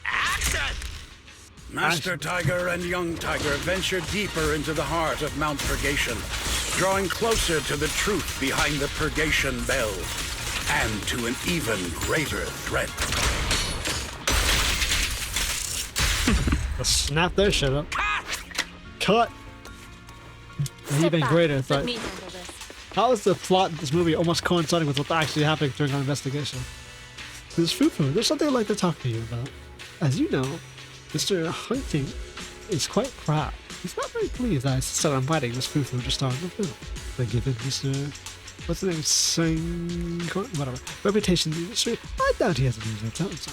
Action! Master Tiger and Young Tiger venture deeper into the heart of Mount Purgation, drawing closer to the truth behind the Purgation Bell, and to an even greater threat. Let's snap their shit up. Cut! An even greater threat. How is the plot of this movie almost coinciding with what's actually happening during our investigation? Ms. Fufu, there's something I'd like to talk to you about. As you know, Mr. Hunting is quite proud. He's not very pleased that I insisted on inviting Ms. Fufu to star in the film. But given Mr. What's his name? Whatever. Reputation in the industry, I doubt he has a reason to tell him so.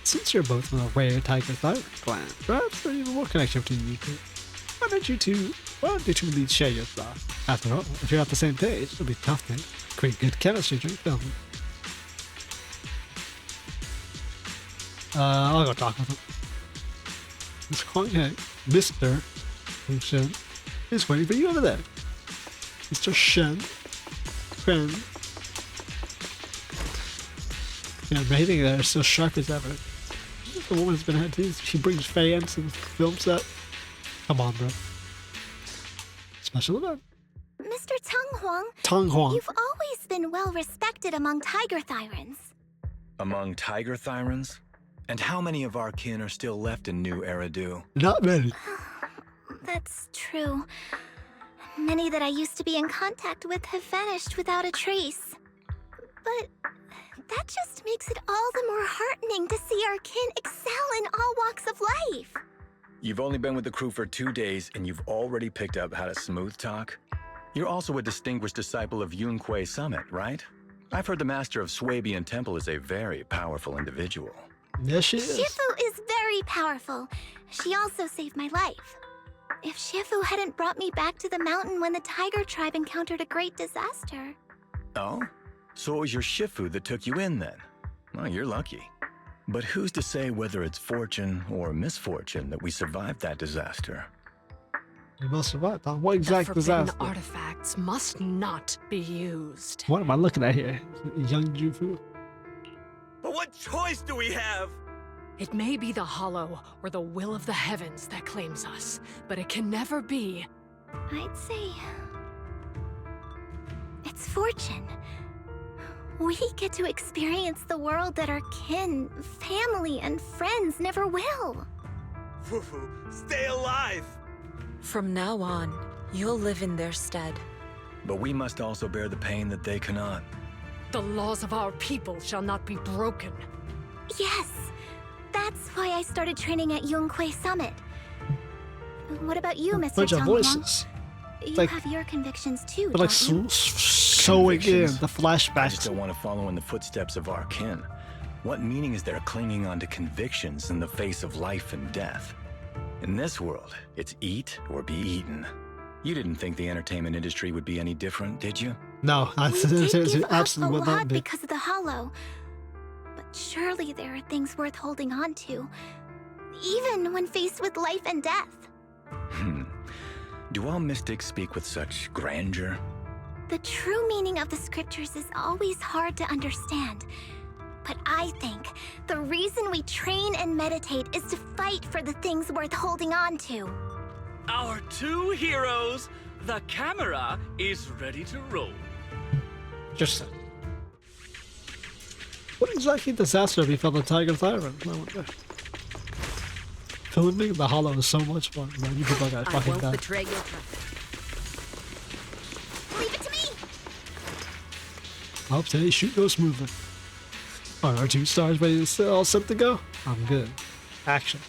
Since you're both from a rare tiger thyroid gland, perhaps there's even more connection between you two. Why don't you two leads share your thoughts? After all, if you're on the same page, it'll be tough to create good chemistry during filming. I'll go talk with him. Miss Kwang Hei, Mr. Hu Shen, is waiting for you over there. Mr. Shen, Kren. Yeah, rating there is still sharp as ever. The woman's been had too. She brings fans to the film set. Come on, bro. Special event. Mr. Teng Huang. Teng Huang. You've always been well respected among tiger thyrans. Among tiger thyrans? And how many of our kin are still left in New Eridu? Not many. That's true. Many that I used to be in contact with have vanished without a trace. But that just makes it all the more heartening to see our kin excel in all walks of life. You've only been with the crew for 2 days and you've already picked up how to smooth talk? You're also a distinguished disciple of Yunquei Summit, right? I've heard the master of Swabian Temple is a very powerful individual. Yes, she is. Shifu is very powerful. She also saved my life. If Shifu hadn't brought me back to the mountain when the tiger tribe encountered a great disaster. Oh? So it was your Shifu that took you in then? Well, you're lucky. But who's to say whether it's fortune or misfortune that we survived that disaster? We must survive. What exact disaster? The artifacts must not be used. What am I looking at here? Young Jufu? But what choice do we have? It may be the hollow or the will of the heavens that claims us, but it can never be. I'd say it's fortune. We get to experience the world that our kin, family, and friends never will. Fufu, stay alive! From now on, you'll live in their stead. But we must also bear the pain that they cannot. The laws of our people shall not be broken. Yes, that's why I started training at Yunquei Summit. What about you, Mr. Bunch of Teng Huang? voices. You Like- have your convictions too, But like don't you? sewing in the I flashbacks. just don't want to follow in the footsteps of our kin. What meaning is there clinging on to convictions in the face of life and death? In this world, it's eat or be eaten. You didn't think the entertainment industry would be any different, did you? No, I We did give up a absolutely will lot not be. because of the hollow. But surely there are things worth holding on to, even when faced with life and death. Do all mystics speak with such grandeur? The true meaning of the scriptures is always hard to understand. But I think the reason we train and meditate is to fight for the things worth holding on to. Our two heroes, the camera is ready to roll. Just what exactly disaster befell the Tiger Tyrant? I wonder. Filming the Hollow is so much fun. Man, you people got I fucking won't die. betray your trust. Leave it to me! I hope today shoot goes smoothly. Are our 2 stars ready to all set to go? I'm good. Action.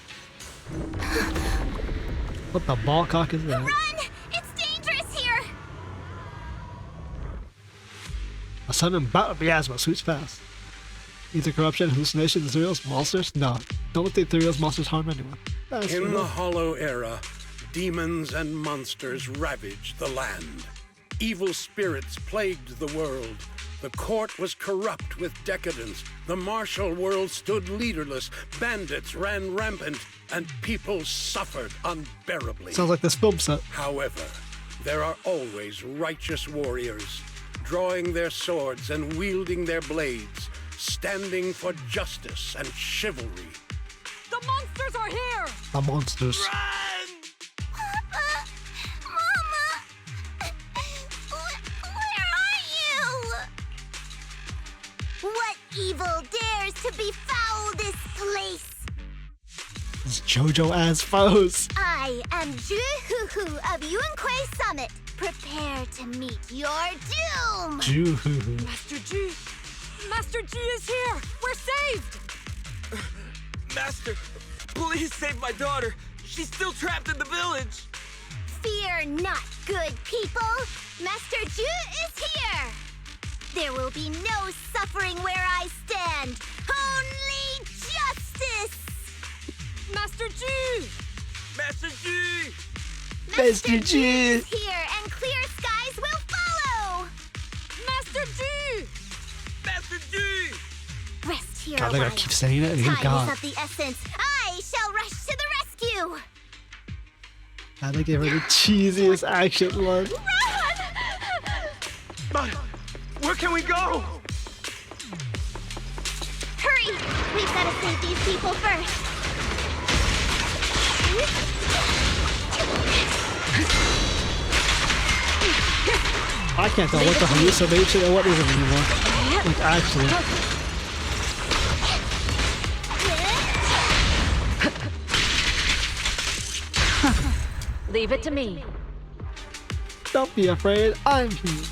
What the ball cock is that? Run! It's dangerous here! A sudden bout of miasma sweeps past. Either corruption, hallucination, ethereals, monsters? No. Don't let the ethereals monsters harm anyone. That's In the enough. Hollow Era, demons and monsters ravaged the land. Evil spirits plagued the world. The court was corrupt with decadence. The martial world stood leaderless. Bandits ran rampant, and people suffered unbearably. Sounds like this film set. However, there are always righteous warriors, drawing their swords and wielding their blades, standing for justice and chivalry. The monsters are here! The monsters. Papa! Mama! Where are you? What evil dares to befoul this place? It's JoJo as foes. I am Ju Fufu of Yunquei Summit. Prepare to meet your doom! Ju. Master Ju! Master Ju is here! We're saved! Master, please save my daughter. She's still trapped in the village. Fear not, good people. Master Ju is here. There will be no suffering where I stand. Only justice. Master Ju! Master Ju! Master Ju is here, and clear skies will follow. Master Ju! Master Ju! Rest here God, a they while. gotta keep saying it. Time God. is of the essence. I shall rush to the rescue. God, they gave her the cheesiest action look. But where can we go? Hurry! We've got to save these people first. I can't tell what the hallucination and what isn't anymore. Like, actually. Leave it to me. Don't be afraid, I'm here.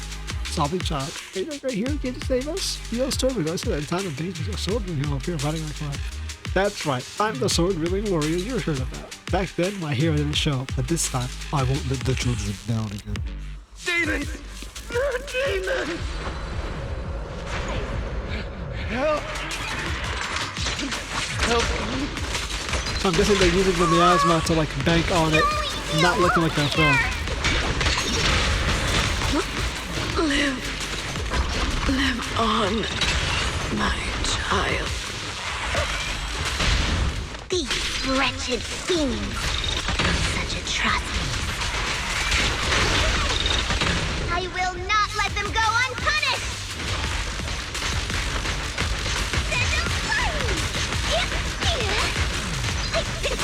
Sobbing child. Are you right here again to save us? You always told me guys that in time of danger, your sword will heal up here fighting like fire. That's right, I'm the sword-wielding warrior you heard about. Back then, my hero didn't show, but this time, I won't let the children down again. Demons! Demons! Help! Help me! I'm guessing they're using the miasma to like bank on it, not looking like they're throwing. Live on, my child. These wretched fiends. Such atrocities. I will not let them go unpunished.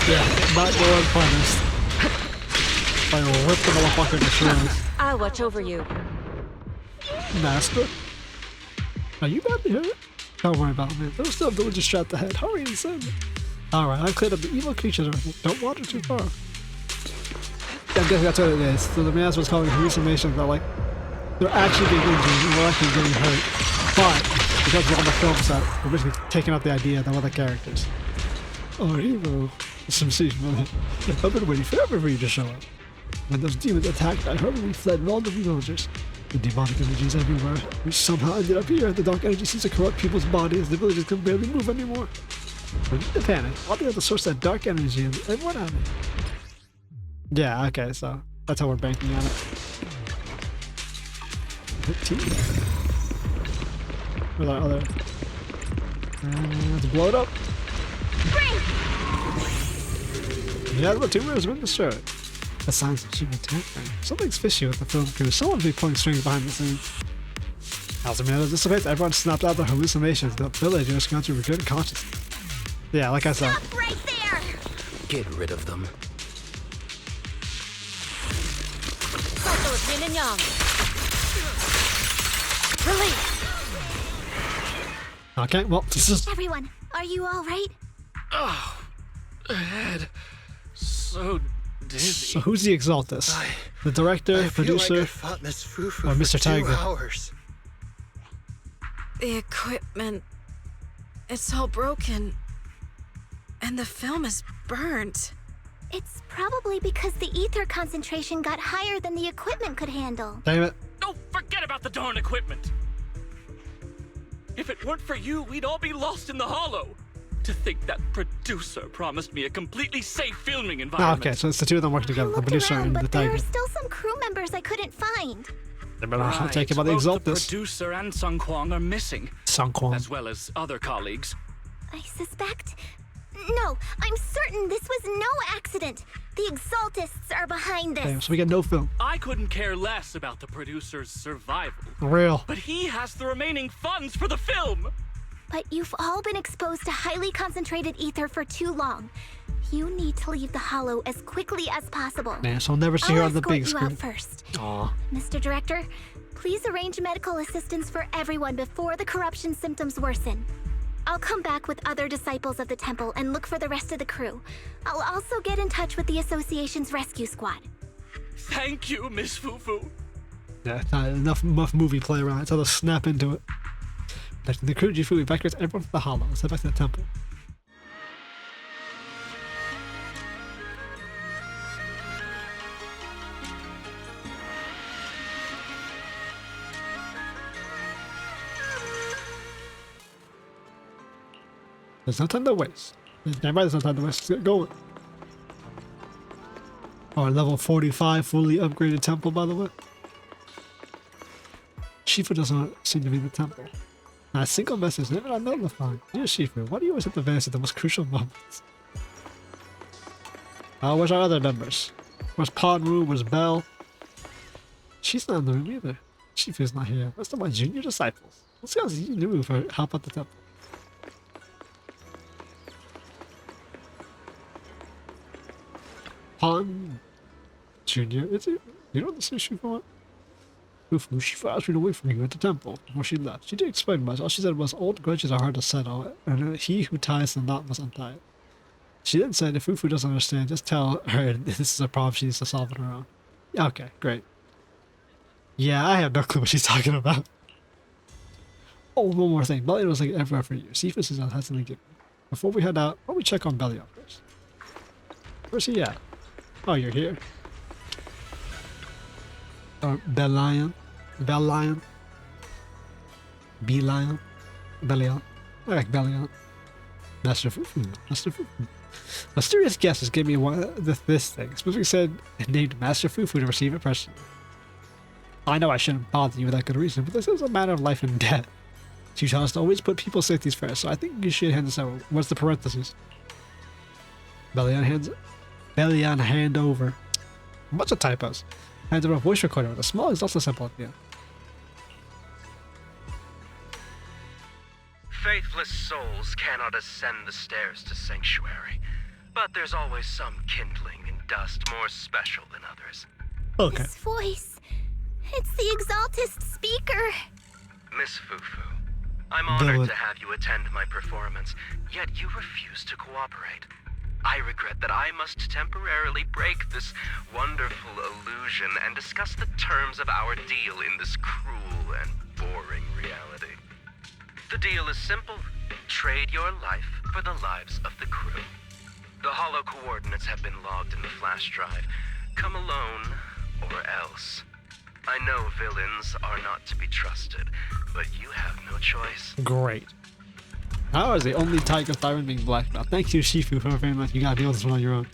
Yeah, not go unpunished. I will rip the motherfucker to shreds. I'll watch over you. Master? Are you about to hear it? Don't worry about it. There's still villagers trapped ahead. Hurry and send it. Alright, I've cleared up the evil creatures. Don't wander too far. Yeah, I'm guessing that's what it is. So the miasma's calling hallucinations that like they're actually being injured and we're actually getting hurt. But because we're on the film set, we're basically taking out the idea that we're the characters. Our hero. Some season. I've been waiting forever for you to show up. When those demons attacked, I hurriedly fled and all the villagers. The demonic energies everywhere. We somehow ended up here. The dark energy seems to corrupt people's bodies. The villagers can barely move anymore. We need to panic. I'll be able to source that dark energy and what on it. Yeah, okay, so that's how we're banking on it. 15. Where's our other? Let's blow it up. Yeah, the tumor has been destroyed. The signs of human tampering. Something's fishy with the film crew. Someone's be pulling strings behind the scenes. As the minute dissipates, everyone snapped out their hallucinations. The villagers got to regain consciousness. Yeah, like I said. Stop right there! Get rid of them. Cycle yin and yang. Release. Okay, well, this is. Everyone, are you all right? Oh, head. So dizzy. So who's the Exaltus? The director, producer, I fought Miss Fufu or Mr. for 2 Tiger? hours. The equipment, it's all broken. And the film is burnt. It's probably because the ether concentration got higher than the equipment could handle. Damn it. Oh, forget about the darn equipment. If it weren't for you, we'd all be lost in the hollow. To think that producer promised me a completely safe filming Oh, environment. okay, so it's the two of them working together, the producer and the but there tiger. are still some crew members I couldn't find. I'll take it about the Both the Exaltus. producer and Sung Kwang are missing. Sung Kwang. As well as other colleagues. I suspect... No, I'm certain this was no accident. The Exaltists are behind this. Damn, so we get no film. I couldn't care less about the producer's survival. Real. But he has the remaining funds for the film. But you've all been exposed to highly concentrated ether for too long. You need to leave the hollow as quickly as possible. Man, so I'll never see her on the big escort you screen. out first. Aw. Mr. Director, please arrange medical assistance for everyone before the corruption symptoms worsen. I'll come back with other disciples of the temple and look for the rest of the crew. I'll also get in touch with the association's rescue squad. Thank you, Miss Fufu. Yeah, it's not enough movie play around. It's how to snap into it. Letting the crew Jufu evacuates everyone from the hollow. Let's head back to the temple. There's no time to waste. There's no time to waste. Let's get going. Our level 45 fully upgraded temple, by the way. Shifu doesn't seem to be in the temple. Not a single message, never not notified. Dear Shifu, why do you always have to vanish at the most crucial moments? Where's our other members? Where's Ponru? Where's Belle? She's not in the room either. Shifu's not here. Where's my junior disciples? Let's see how you do for help at the temple. Pon Junior, is it? You know what this is Shifu? Fufu, Shifu asked me to wait for you at the temple before she left. She didn't explain much. All she said was, old grudges are hard to settle, and he who ties the knot must untie it. She then said, if Fufu doesn't understand, just tell her this is a problem she needs to solve on her own. Yeah, okay, great. Yeah, I have no clue what she's talking about. Oh, one more thing. Belly was like everywhere for you. Shifu says that has something to give me. Before we head out, why don't we check on Belly first? Where's he at? Oh, you're here. Or Bellion. Bellion. Belion. Bellion. I like Bellion. Master Fufu. Master Fufu. Mysterious guesses gave me this thing. Specifically said and named Master Fufu to receive it personally. I know I shouldn't bother you with that good reason, but this is a matter of life and death. You tell us to always put people's safeties first, so I think you should hand this over. What's the parentheses? Bellion hands it. Belly on hand over. A bunch of typos. Hands over a voice recorder with a small exhaustive sample at the end. Faithless souls cannot ascend the stairs to sanctuary, but there's always some kindling in dust more special than others. Okay. This voice. It's the Exaltist speaker. Miss Fufu, I'm honored to have you attend my performance, yet you refuse to cooperate. I regret that I must temporarily break this wonderful illusion and discuss the terms of our deal in this cruel and boring reality. The deal is simple. Trade your life for the lives of the crew. The hollow coordinates have been logged in the flash drive. Come alone, or else. I know villains are not to be trusted, but you have no choice. Great. How is the only Tiger Tyrant being blackmailed? Thank you, Shifu, for very much. You gotta deal with this one on your own.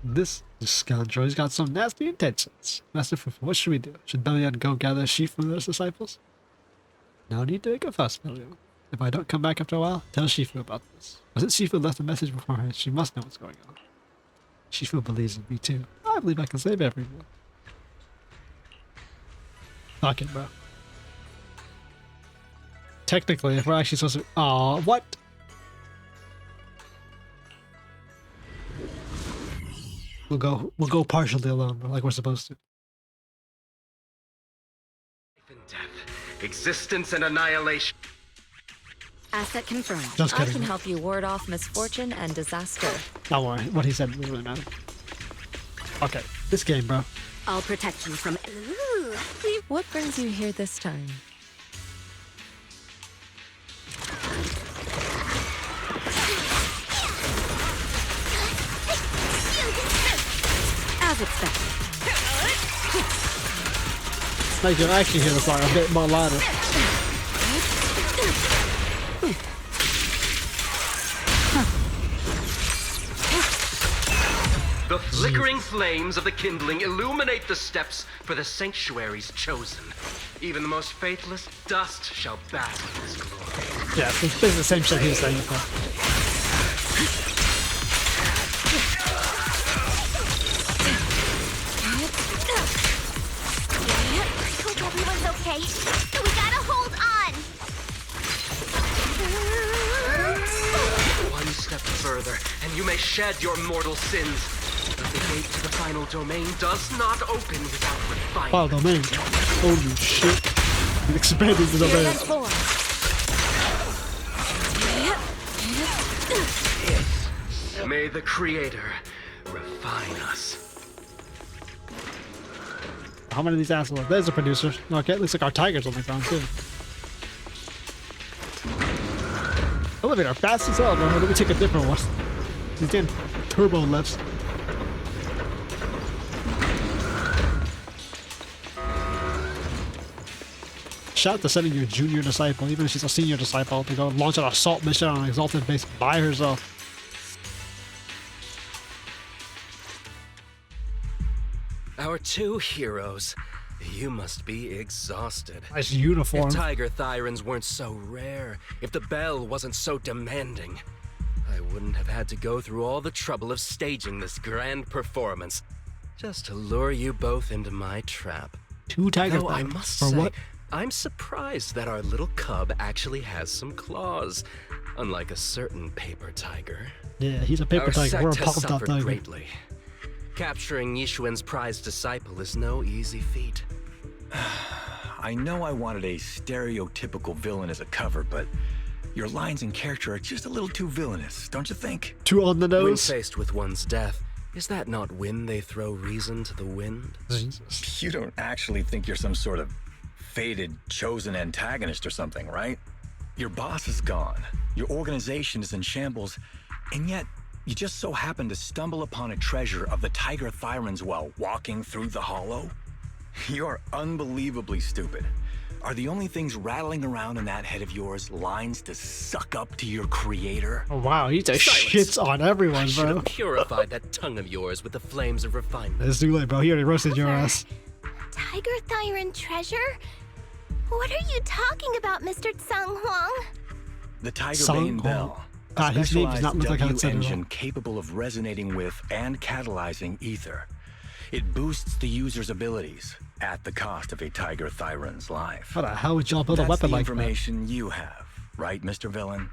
This scoundrel, he's got some nasty intentions. Master Fufu, what should we do? Should Bellion go gather Shifu and his disciples? No need to make a fuss, Bellion. If I don't come back after a while, tell Shifu about this. Since Shifu left a message beforehand, she must know what's going on. Shifu believes in me too. I believe I can save everyone. Fuck it, bro. Technically, if we're actually supposed to... Aw, what? We'll go partially alone, bro, like we're supposed to. Life and death, existence and annihilation. Asset confirmed. Just I kidding. can help you ward off misfortune and disaster. Don't worry, what he said doesn't really matter. Okay, this game, bro. I'll protect you from... Ooh. What brings you here this time? As expected. It's like you actually hear the song a bit more louder. The flickering flames of the kindling illuminate the steps for the sanctuaries chosen. Even the most faithless dust shall bask in his glory. Yeah, it's basically the same shit he was saying before. I hope everyone's okay. We gotta hold on. One step further, and you may shed your mortal sins. But the gate to the final domain does not open without refinement. Final domain. Holy shit. It expanded the domain. May the Creator refine us. How many of these assholes? There's a producer. Okay, looks like our tiger's on the ground too. Elevator, fast as hell, bro. Let me take a different one. He's getting turbo lifts. Shout out to sending your junior disciple, even if she's a senior disciple, to go launch an assault mission on an exalted base by herself. Our two heroes. You must be exhausted. Nice uniform. If tiger thyrans weren't so rare, if the bell wasn't so demanding, I wouldn't have had to go through all the trouble of staging this grand performance just to lure you both into my trap. Two tiger Though I thyrans. must For say, what? I'm surprised that our little cub actually has some claws, unlike a certain paper tiger. Yeah, he's a paper Our tiger. We're a sect has PALMTOP suffered tiger. greatly. Capturing Yishuan's prized disciple is no easy feat. I know I wanted a stereotypical villain as a cover, but your lines and character are just a little too villainous, don't you think? Too on the When nose. faced with one's death, is that not when they throw reason to the wind? Jesus. You don't actually think you're some sort of fated, chosen antagonist or something, right? Your boss is gone, your organization is in shambles, and yet you just so happen to stumble upon a treasure of the tiger thyrans while walking through the hollow? You're unbelievably stupid. Are the only things rattling around in that head of yours lines to suck up to your creator? Oh wow, he just shits on everyone, Should bro. have purified that tongue of yours with the flames of refinement. It's too late, bro. He already roasted your ass. Tiger Thyran treasure? What are you talking about, Mr. Tsang Huang? The Tiger Song Bane Hall. Bell. A God, his name does not look like how specialized it said it engine all. capable of resonating with and catalyzing ether. It boosts the user's abilities at the cost of a Tiger Thyran's life. How the hell would y'all build a That's weapon the like that? information you have, right, Mr. Villain?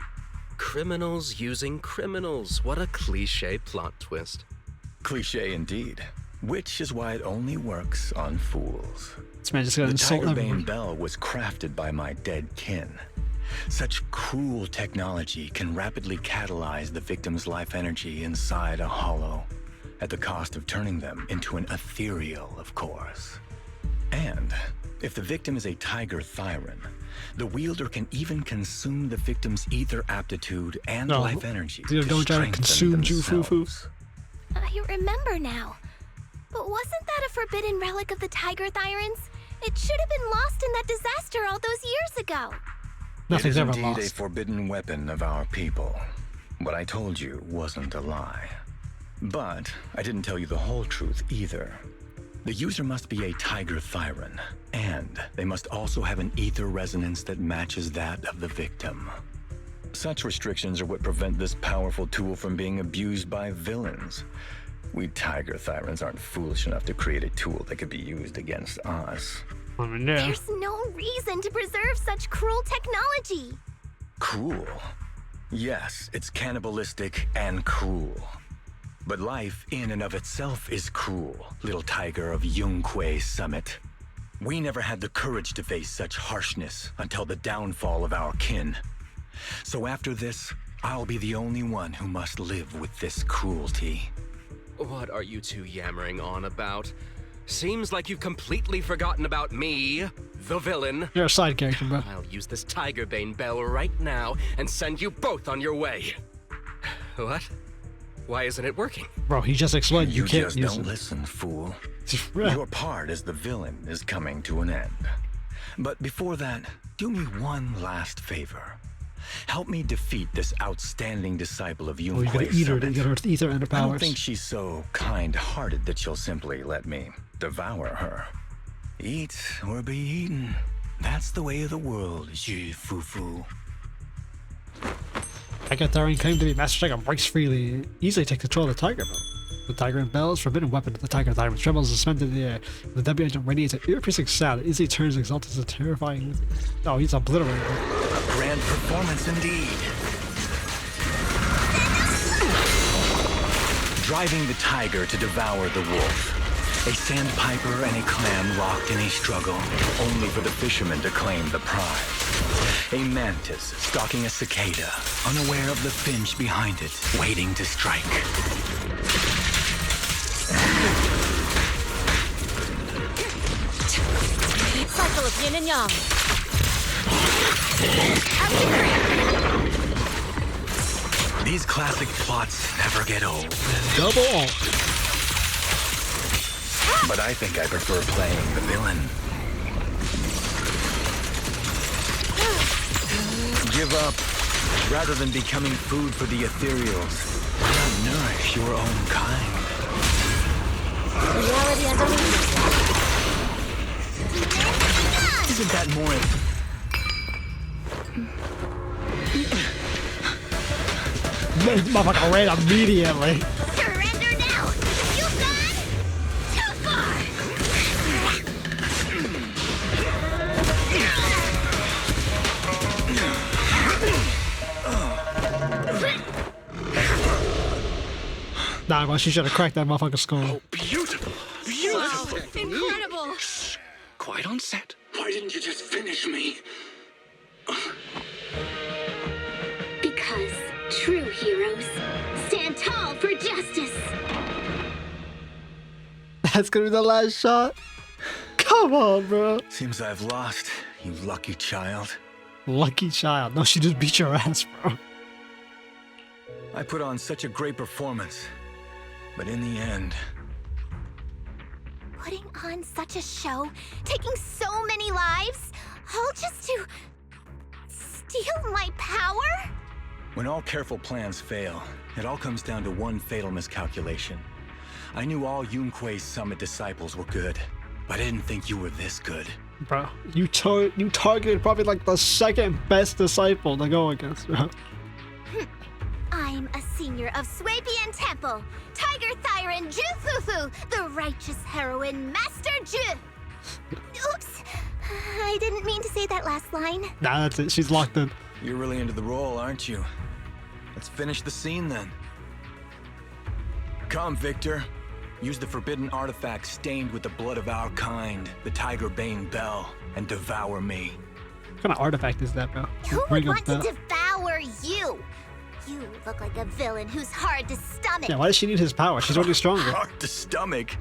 Criminals using criminals. What a cliche plot twist. Cliche indeed. Which is why it only works on fools. This man just gonna The insult Tiger Bane everyone. Bell was crafted by my dead kin. Such cruel technology can rapidly catalyze the victim's life energy inside a hollow, at the cost of turning them into an ethereal, of course. And if the victim is a Tiger Thyran, the wielder can even consume the victim's ether aptitude and No, life energy you to don't try to strengthen consume Ju Fufu. themselves. I remember now. But wasn't that a forbidden relic of the Tiger Thyrans? It should have been lost in that disaster all those years ago. Nothing's It ever is indeed a lost. forbidden weapon of our people. What I told you wasn't a lie. But I didn't tell you the whole truth either. The user must be a Tiger Thyran, and they must also have an ether resonance that matches that of the victim. Such restrictions are what prevent this powerful tool from being abused by villains. We Tiger Thyrans aren't foolish enough to create a tool that could be used against us. I mean, yeah. There's no reason to preserve such cruel technology. Cruel? Yes, it's cannibalistic and cruel. But life in and of itself is cruel, little tiger of Yungque Summit. We never had the courage to face such harshness until the downfall of our kin. So after this, I'll be the only one who must live with this cruelty. What are you two yammering on about? Seems like you've completely forgotten about me, the villain. You're a side character, bro. I'll use this Tiger Bane Bell right now and send you both on your way. What? Why isn't it working? Bro, he just explained you can't just use don't it. listen, fool. Yeah. Your part as the villain is coming to an end. But before that, do me one last favor. Help me defeat this outstanding disciple of Oh, you gotta Yungque eat her to Summit. get her ether and her I don't powers. think she's so kind-hearted that she'll simply let me devour her. Eat or be eaten. That's the way of the world, Ju Fufu. Tiger Thyran claimed to be Master Tiger breaks freely, easily take control of the Tiger Bell. The Tiger and Bell is a forbidden weapon of the Tiger Thyran. Trembles suspended in the air. The W agent radiates an ear-piercing sound that easily turns Exalted to terrifying. Oh, he's obliterated. A grand performance indeed. Driving the tiger to devour the wolf. A sandpiper and a clam locked in a struggle, only for the fisherman to claim the prize. A mantis stalking a cicada, unaware of the finch behind it, waiting to strike. cycle of yin and yang. These classic plots never get old. Double ult. But I think I prefer playing the villain. Give up, rather than becoming food for the ethereals. Why not nourish your own kind? Reality and illusion. Isn't that more... This motherfucker ran immediately. Surrender now! You've gone too far! Nah, well, she should have cracked that motherfucker's skull. Oh, beautiful! Beautiful! Incredible! Quiet on set. Why didn't you just finish me? Because true heroes stand tall for justice. That's gonna be the last shot? Come on, bro. Seems I've lost, you lucky child. Lucky child. No, she just beat your ass, bro. I put on such a great performance, but in the end... Putting on such a show, taking so many lives, all just to steal my power? When all careful plans fail, it all comes down to one fatal miscalculation. I knew all Yunque's summit disciples were good, but I didn't think you were this good. Bro, you targeted probably like the second best disciple to go against, bro. I'm a senior of Swabian Temple, Tiger Thyron Ju Fufu, the righteous heroine, Master Ju. Oops, I didn't mean to say that last line. Nah, that's it. She's locked in. You're really into the role, aren't you? Let's finish the scene then. Come, Victor. Use the forbidden artifact stained with the blood of our kind, the Tiger Bane Bell, and devour me. What kind of artifact is that, bro? Who would want to devour you? You look like a villain who's hard to stomach. Yeah, why does she need his power? She's already stronger. Hard to stomach.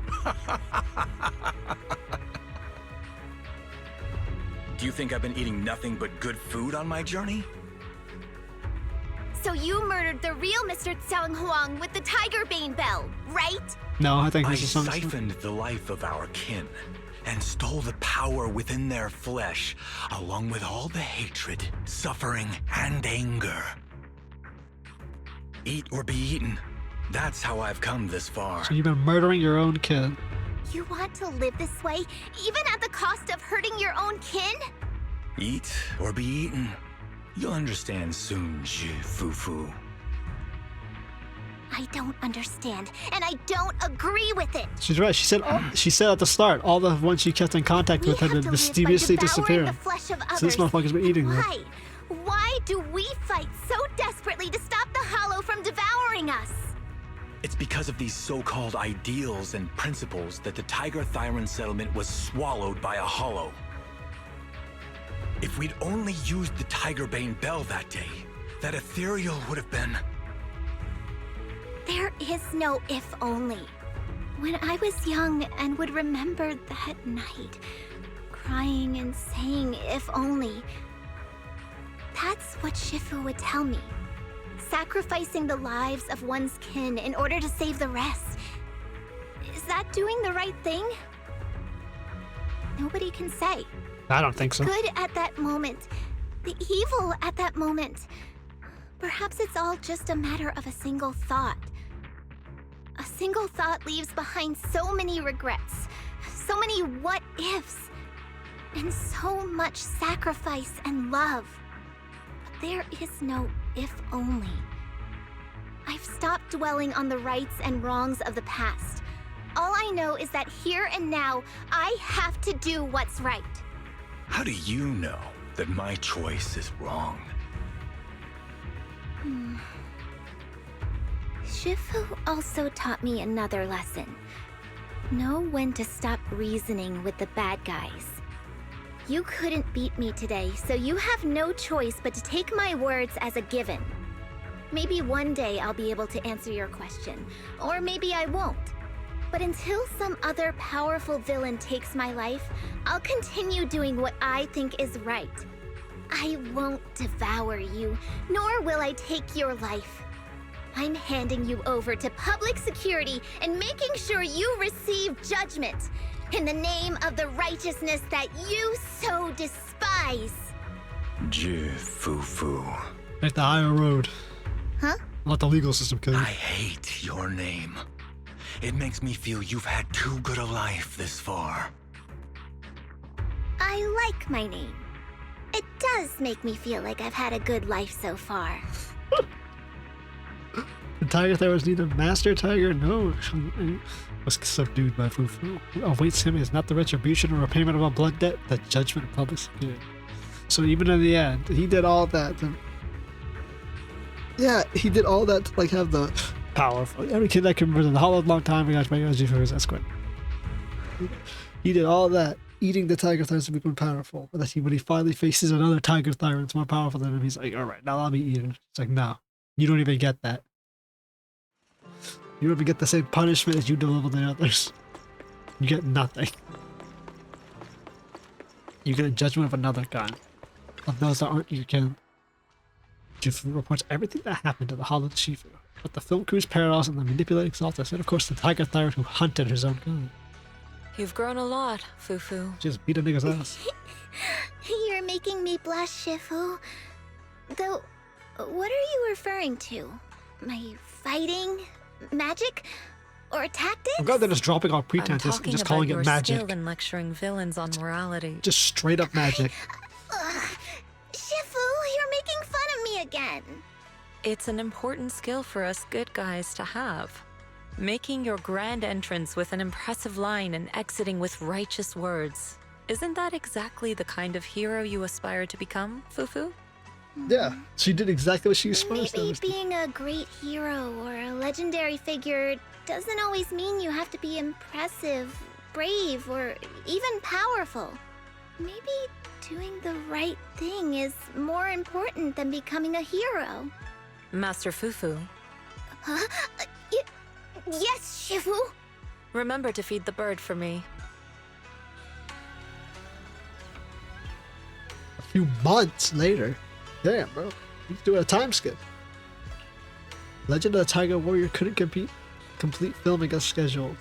Do you think I've been eating nothing but good food on my journey? So you murdered the real Mr. Tsang Huang with the Tiger Bane Bell, right? No, I think I this is something. siphoned the life of our kin and stole the power within their flesh, along with all the hatred, suffering, and anger. Eat or be eaten. That's how I've come this far. So you've been murdering your own kid. You want to live this way, even at the cost of hurting your own kin? Eat or be eaten. You'll understand soon, Ju Fufu. I don't understand, and I don't agree with it. She's right. She said at the start, all the ones she kept in contact with had been mysteriously disappearing. So this motherfucker's been eating them. Why? Why do we fight so desperately to stop the Hollow from devouring us? It's because of these so-called ideals and principles that the Tiger Thyron settlement was swallowed by a Hollow. If we'd only used the Tiger Bane Bell that day, that ethereal would have been... There is no if only. When I was young and would remember that night, crying and saying if only, that's what Shifu would tell me. Sacrificing the lives of one's kin in order to save the rest. Is that doing the right thing? Nobody can say. I don't think so. The good at that moment, the evil at that moment. Perhaps it's all just a matter of a single thought. A single thought leaves behind so many regrets, so many what-ifs, and so much sacrifice and love. But there is no if only. I've stopped dwelling on the rights and wrongs of the past. All I know is that here and now, I have to do what's right. How do you know that my choice is wrong? Shifu also taught me another lesson. Know when to stop reasoning with the bad guys. You couldn't beat me today, so you have no choice but to take my words as a given. Maybe one day I'll be able to answer your question, or maybe I won't. But until some other powerful villain takes my life, I'll continue doing what I think is right. I won't devour you, nor will I take your life. I'm handing you over to public security and making sure you receive judgment in the name of the righteousness that you so despise. Ju Fufu. Take the higher road. Huh? Let the legal system kill you. I hate your name. It makes me feel you've had too good a life this far. I like my name. It does make me feel like I've had a good life so far. The tiger there was neither master tiger, no. Was subdued by Fufu. Who awaits him is not the retribution or repayment of a blood debt, the judgment of public security. So even in the end, he did all that to... Yeah, he did all that to like have the powerful. Every kid that can remember the hollow long time ago, that's good. He did all that, eating the tiger tyrants to become powerful. But that when he finally faces another tiger tyrant more powerful than him, he's like, alright, now I'll be eaten. It's like, no, you don't even get that. You don't even get the same punishment as you deliver the others. You get nothing. You get a judgment of another kind. Of those that aren't your kin. Jufu reports everything that happened to the Hollow Shifu. But the film crew's parallels and the manipulating Exaltus, and of course the tiger tyrant who hunted his own kind. You've grown a lot, Fufu. Just beat a nigga's ass. You're making me blush, Shifu. Though, what are you referring to? My fighting? Magic? Or tactics? I'm glad they're just dropping all pretenses and just calling it magic. Skill in lecturing villains on morality. Just straight up magic. Shifu, you're making fun of me again. It's an important skill for us good guys to have. Making your grand entrance with an impressive line and exiting with righteous words. Isn't that exactly the kind of hero you aspire to become, Fufu? Yeah, she did exactly what she was supposed to. Maybe being a great hero or a legendary figure doesn't always mean you have to be impressive, brave, or even powerful. Maybe doing the right thing is more important than becoming a hero. Master Fufu. Huh? Yes, Shifu. Remember to feed the bird for me. A few months later. Damn, bro. He's doing a time skip. Legend of the Tiger Warrior couldn't complete filming as scheduled.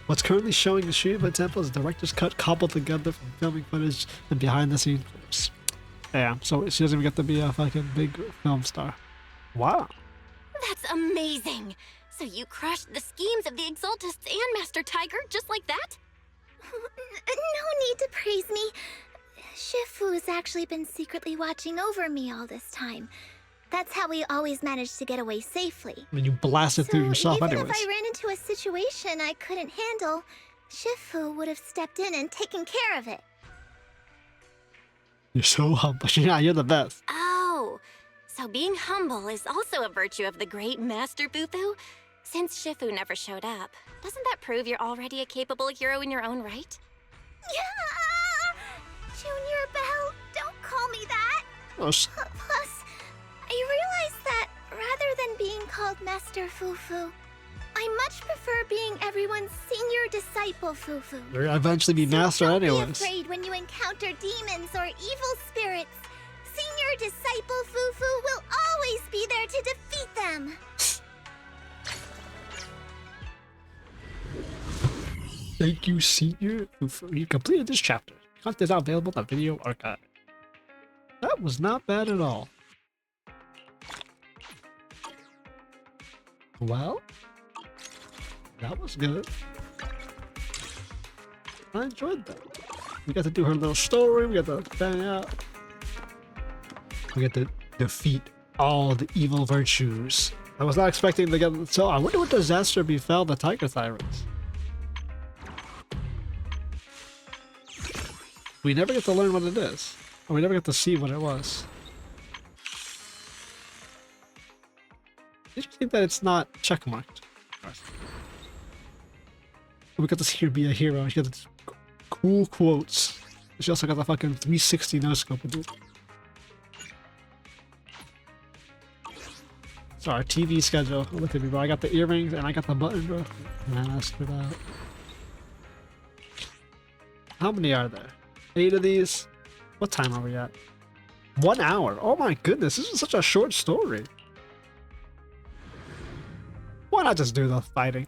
What's currently showing in Shinba Temple is the director's cut cobbled together from filming footage and behind the scenes clips. Damn, so she doesn't even get to be a fucking big film star. Wow. That's amazing! So you crushed the schemes of the Exaltists and Master Tiger just like that? No need to praise me. Shifu's actually been secretly watching over me all this time. That's how we always managed to get away safely. I mean, you blasted through yourself anyways. Even if I ran into a situation I couldn't handle, Shifu would have stepped in and taken care of it. You're so humble. Yeah, you're the best. Oh, so being humble is also a virtue of the great Master Fufu? Since Shifu never showed up, doesn't that prove you're already a capable hero in your own right? Yeah! Junior Belle, don't call me that! Oh, Plus, I realized that rather than being called Master Fufu, I much prefer being everyone's senior disciple Fufu. You'll eventually be master Don't anyways. be afraid when you encounter demons or evil spirits. Senior disciple Fufu will always be there to defeat them. Thank you, Senior Fufu. You completed this chapter. Content is now available on Video Archive. That was not bad at all. Well, that was good. I enjoyed that. We got to do her little story. We got to bang out. We got to defeat all the evil virtues. I was not expecting to get. So I wonder what disaster befell the tiger tyrants. We never get to learn what it is. Or we never get to see what it was. Did you think that it's not checkmarked? We got to see her be a hero. She got the cool quotes. She also got the fucking 360 no scope with it. So our TV schedule. Look at me, bro. I got the earrings and I got the button, bro. Ask for that. How many are there? 8 of these? What time are we at? 1 hour. Oh my goodness, this is such a short story. Why not just do the fighting?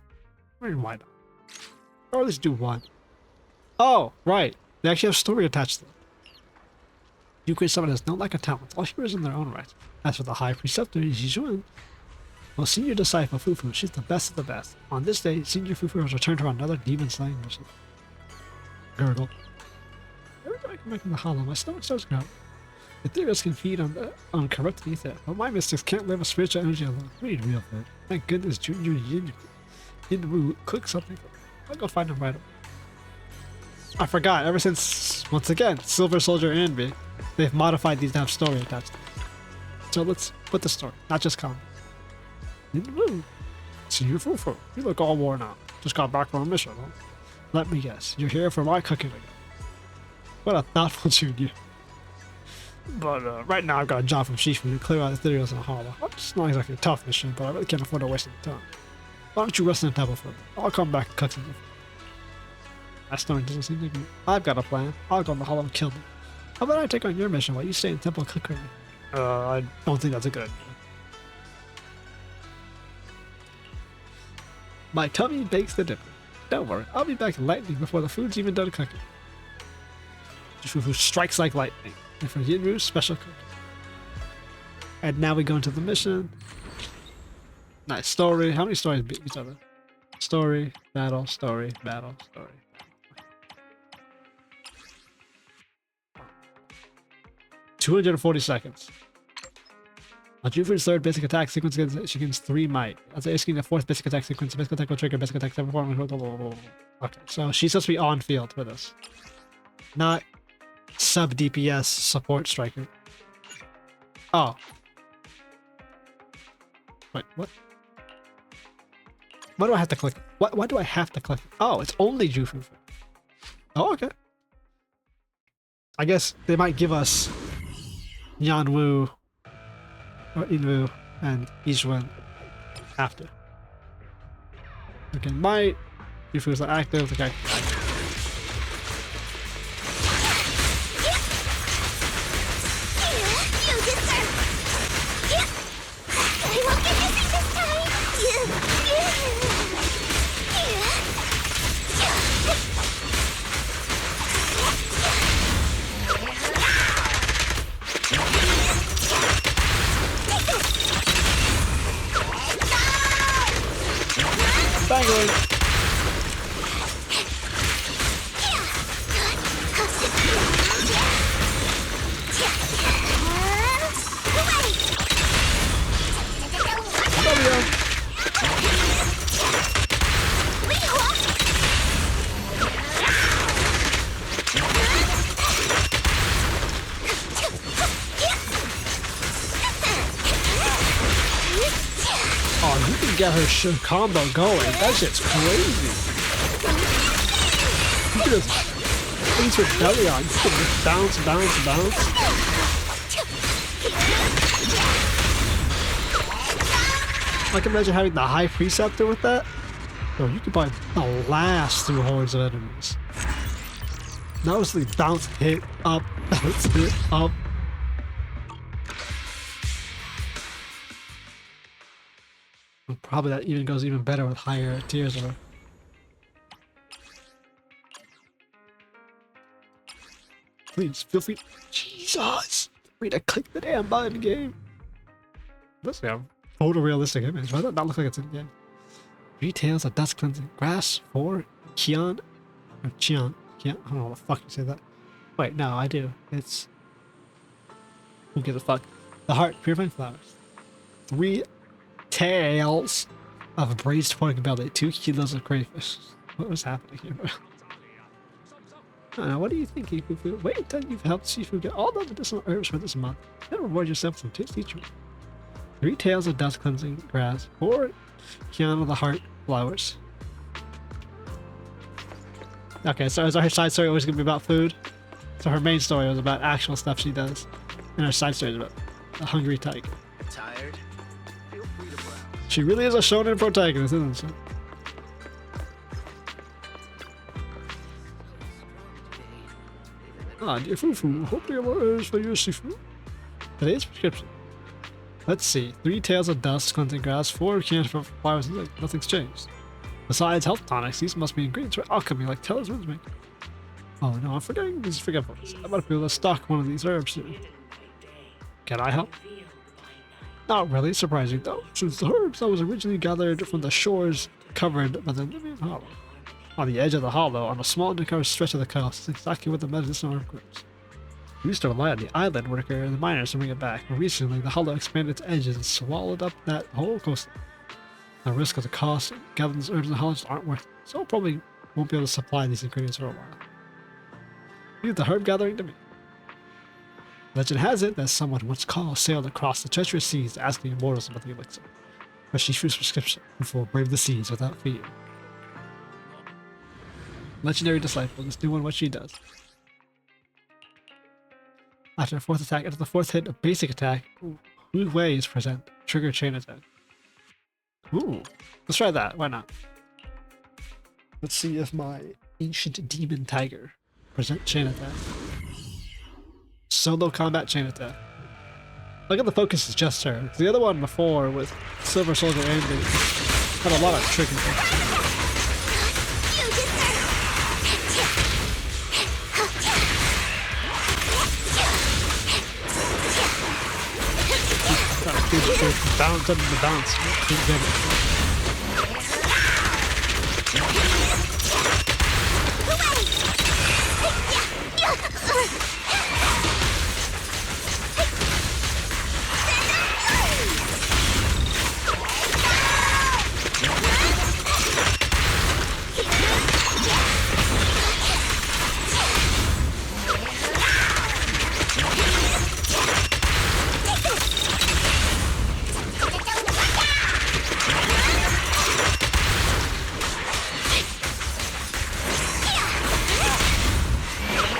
I mean, why not? Or at least do one. Oh, right. They actually have story attached to them. You create someone that has no lack of talent, all heroes in their own right. As for the High Preceptor, Jijun, well, Senior Disciple Fufu, she's the best of the best. On this day, Senior Fufu has returned to another demon slaying mission. Gurgle. Every time I come back in the hollow, my stomach starts growling. Ethereals can feed on corrupted ether, but my mystics can't live with spiritual energy alone. We need real food. Thank goodness Junior Yinwu cooked something. I'll go find him right away. I forgot, ever since, once again, Silver Soldier and me, they've modified these to have story attached. So let's put the story, not just comment. Yinwu, Senior Fufu, you look all worn out. Just got back from a mission, huh? Let me guess, you're here for my cooking again. What a thoughtful junior. But right now I've got a job from Shifu to clear out the ethereals in the hollow. It's not exactly a tough mission, but I really can't afford to waste any time. Why don't you rest in the temple for me? I'll come back and cook something. That story doesn't seem to be. I've got a plan. I'll go in the hollow and kill them. How about I take on your mission while you stay in the temple and cook for me? I don't think that's a good idea. My tummy bakes the dinner. Don't worry, I'll be back lightning before the food's even done cooking. Fufu strikes like lightning. And for Yinru's special cooking. And now we go into the mission. Nice story. How many stories beat each other? Story, battle, story, battle, story. 240 seconds. On Jufu's third basic attack sequence, she gains 3 might. As executing the fourth basic attack sequence, basic attack will trigger basic attack 7 form. Okay, so she's supposed to be on field for this. Not sub DPS support striker. Oh. Wait, what? Why do I have to click? Why do I have to click? Oh, it's only Ju Fufu. Oh, okay. I guess they might give us Yanwu or Inwu and Ijuan after. Okay, might. Jufu's not active. Okay. Bangling. Oh, you can get her combo going. That shit's crazy. You can just place her belly on. You can just bounce, bounce, bounce. I can imagine having the High Preceptor with that. Oh, you could probably blast through hordes of enemies. Noticeably bounce, hit, up, bounce, hit, up. Probably that even goes even better with higher tiers of her. Please, feel free. Jesus! Free to click the damn button, game. This is a photorealistic image. Why does that not look like it's in the game? 3 tails of dust cleansing. Grass, 4, Kian, or Chian. Kian? I don't know what the fuck you say that. Wait, no, I do. It's. Who gives a fuck? The heart, purifying flowers. 3 tails of braised pork belly, 2 kilos of crayfish. What was happening here? I don't know, what do you think, Fufu? Wait until you've helped Shifu get all the medicinal herbs for this month. Then reward yourself some tasty treat. 3 tails of dust cleansing grass, 4 Kiana the heart flowers. Okay, so is her side story always gonna be about food? So her main story was about actual stuff she does, and her side story is about the hungry tiger. Tired? Feel free She really is a shonen protagonist, isn't she? Ah, dear Fufu, hope there are more orders for your Shifu. Today's prescription. Let's see. 3 tails of dust, cleansing grass, 4 cans for flowers, and nothing's changed. Besides health tonics, these must be ingredients for alchemy like talismans make. Oh no, I'm forgetting these forgetfuls. I might be able to stock one of these herbs soon. Can I help? Not really surprising though, since the herbs that was originally gathered from the shores covered by the Libyan Hollow. On the edge of the hollow, on a small uncovered stretch of the coast, is exactly where the medicinal herb grows. We used to rely on the island worker and the miners to bring it back, but recently the hollow expanded its edges and swallowed up that whole coastline. The risk of the cost gathering these herbs and hollows aren't worth it, so I probably won't be able to supply these ingredients for a while. Leave the herb gathering to me. Legend has it that someone once sailed across the treacherous seas to ask the immortals about the elixir, but Shifu's prescription before brave the seas without fear. Legendary disciple, just doing what she does. After the 4th attack, after the 4th hit, a basic attack, Wu Wei is present. Trigger chain attack. Ooh, let's try that. Why not? Let's see if my ancient demon tiger present chain attack. Solo combat chain attack. Look at the focus is just her. The other one before with Silver Soldier and had a lot of tricky things. Bounce up the bounce.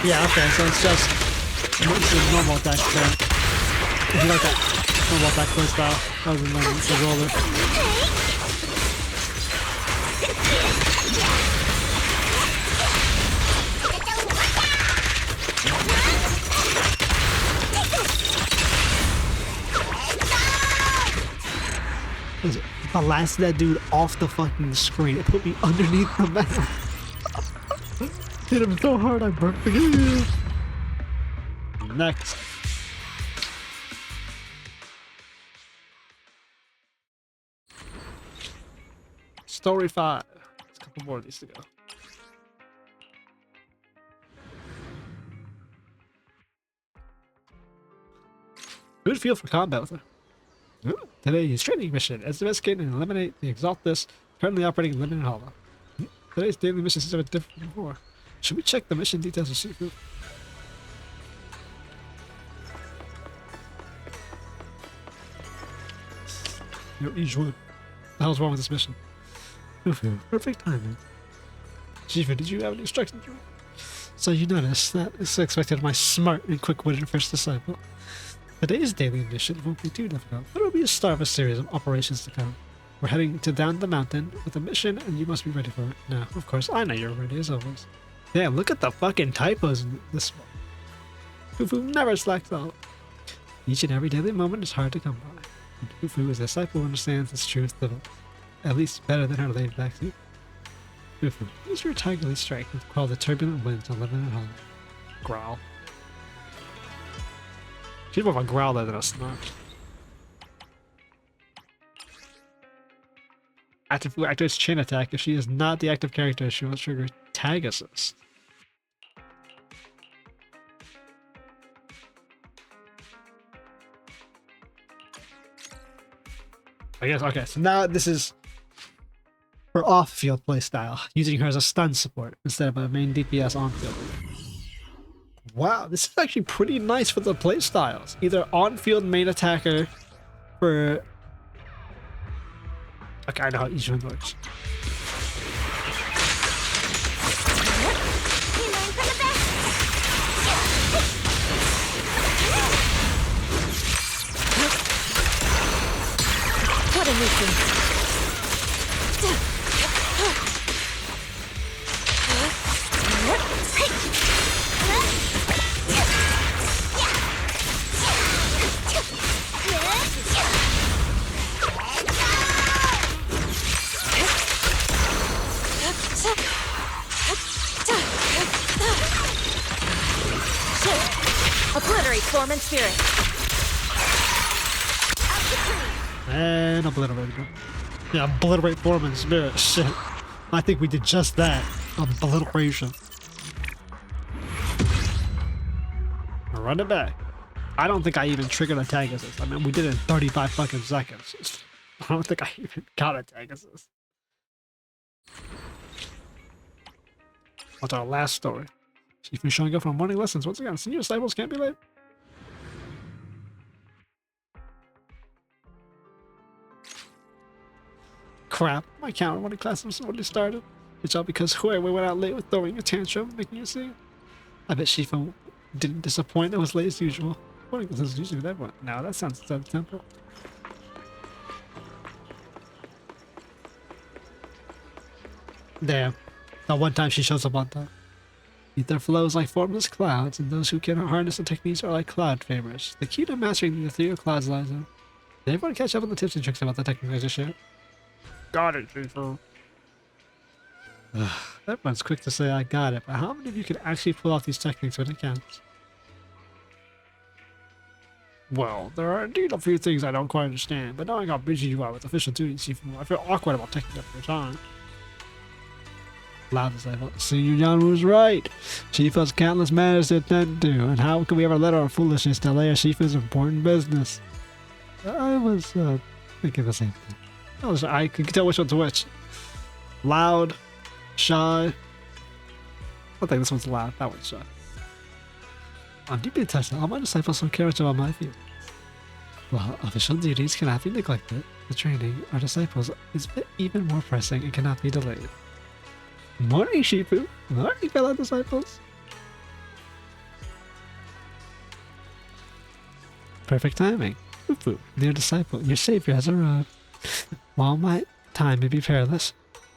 Yeah, okay, so it's just a normal attack there. If you like that normal attack play style, other than the roller. If I blasted that dude off the fucking screen, it put me underneath the map. Hit him so hard I burnt the game. Next. Story 5. There's a couple more of these to go. Good feel for combat with her. Ooh, today's training mission is to investigate and eliminate the Exaltus currently operating in Limited Hollow. Today's daily mission is a bit different from before. Should we check the mission details to see who? Yo, each one. What the hell's wrong with this mission? Perfect timing. Shifu, did you have any instructions? So you notice that is expected of my smart and quick-witted first disciple. Today's daily mission won't be too difficult, but it'll be a start of a series of operations to come. We're heading down the mountain with a mission, and you must be ready for it. Now, of course, I know you're ready as always. Yeah, look at the fucking typos in this one. Fufu never slacks off. Each and every daily moment is hard to come by. And Fufu is a disciple who understands this truth at least better than her laid back suit. Fufu, use your tigerly strength to quell the turbulent winds and live in a home. Growl. She's more of a growler than a snark. After Fufu activates chain attack, if she is not the active character, she will trigger tag assist. I guess, okay, so now this is her off-field playstyle, using her as a stun support instead of a main DPS on-field. Wow, this is actually pretty nice for the playstyles. Either on-field main attacker for... Okay, I know how each one works. What a mission. Obliterate form and spirit. And obliterate. Yeah, obliterate form and spirit. Shit. I think we did just that. Obliteration. Run it back. I don't think I even triggered a tag assist. I mean, we did it in 35 fucking seconds. I don't think I even got a tag assist. What's our last story? Chief is showing up from morning lessons. Once again, senior disciples can't be late. Crap, my counter morning class was already started. It's all because Huawei went out late with throwing a tantrum, making a scene. I bet Shifu didn't disappoint. It was late as usual. Morning lessons usually that one. Now that sounds out of tempo. Damn. That one time she shows up on time. Ether flows like formless clouds, and those who cannot harness the techniques are like cloud famers. The key to mastering the ethereal clouds lies in. Did everyone catch up on the tips and tricks about the techniques I just shared? Got it, Shifu. Everyone's quick to say I got it, but how many of you can actually pull off these techniques when it counts? Well, there are indeed a few things I don't quite understand, but knowing how busy you are with official duties, Shifu, I feel awkward about taking up your time. Loud as I felt. Senior Ju was right. Shifu has countless matters to attend to, and how can we ever let our foolishness delay our Shifu's important business? I was thinking the same thing. I can tell which one's which. Loud, shy. I think this one's loud. That one's shy. I'm deeply touched that all my disciples so care about my feelings. While official duties cannot be neglected, the training our disciples is even more pressing and cannot be delayed. Morning, Shifu. Morning, fellow disciples. Perfect timing. Fufu, dear disciple, your savior has arrived. While my time may be perilous,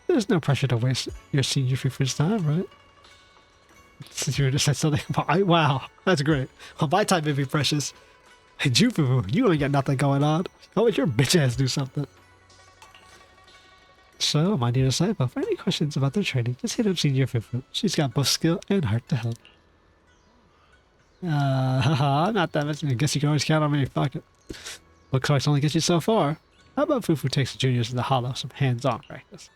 there's no pressure to waste your senior Fufu's time, right? Since you just said something about, wow, that's great. Well, my time may be precious. Hey, Ju Fufu, you ain't got nothing going on. How would your bitch ass do something? So, my dear disciple, for any questions about their training, just hit up Senior Fufu. She's got both skill and heart to help. Haha, not that much. I guess you can always count on me. Fuck it. Looks like it's only gets you so far. How about Fufu takes the juniors in the hollow some hands-on practice?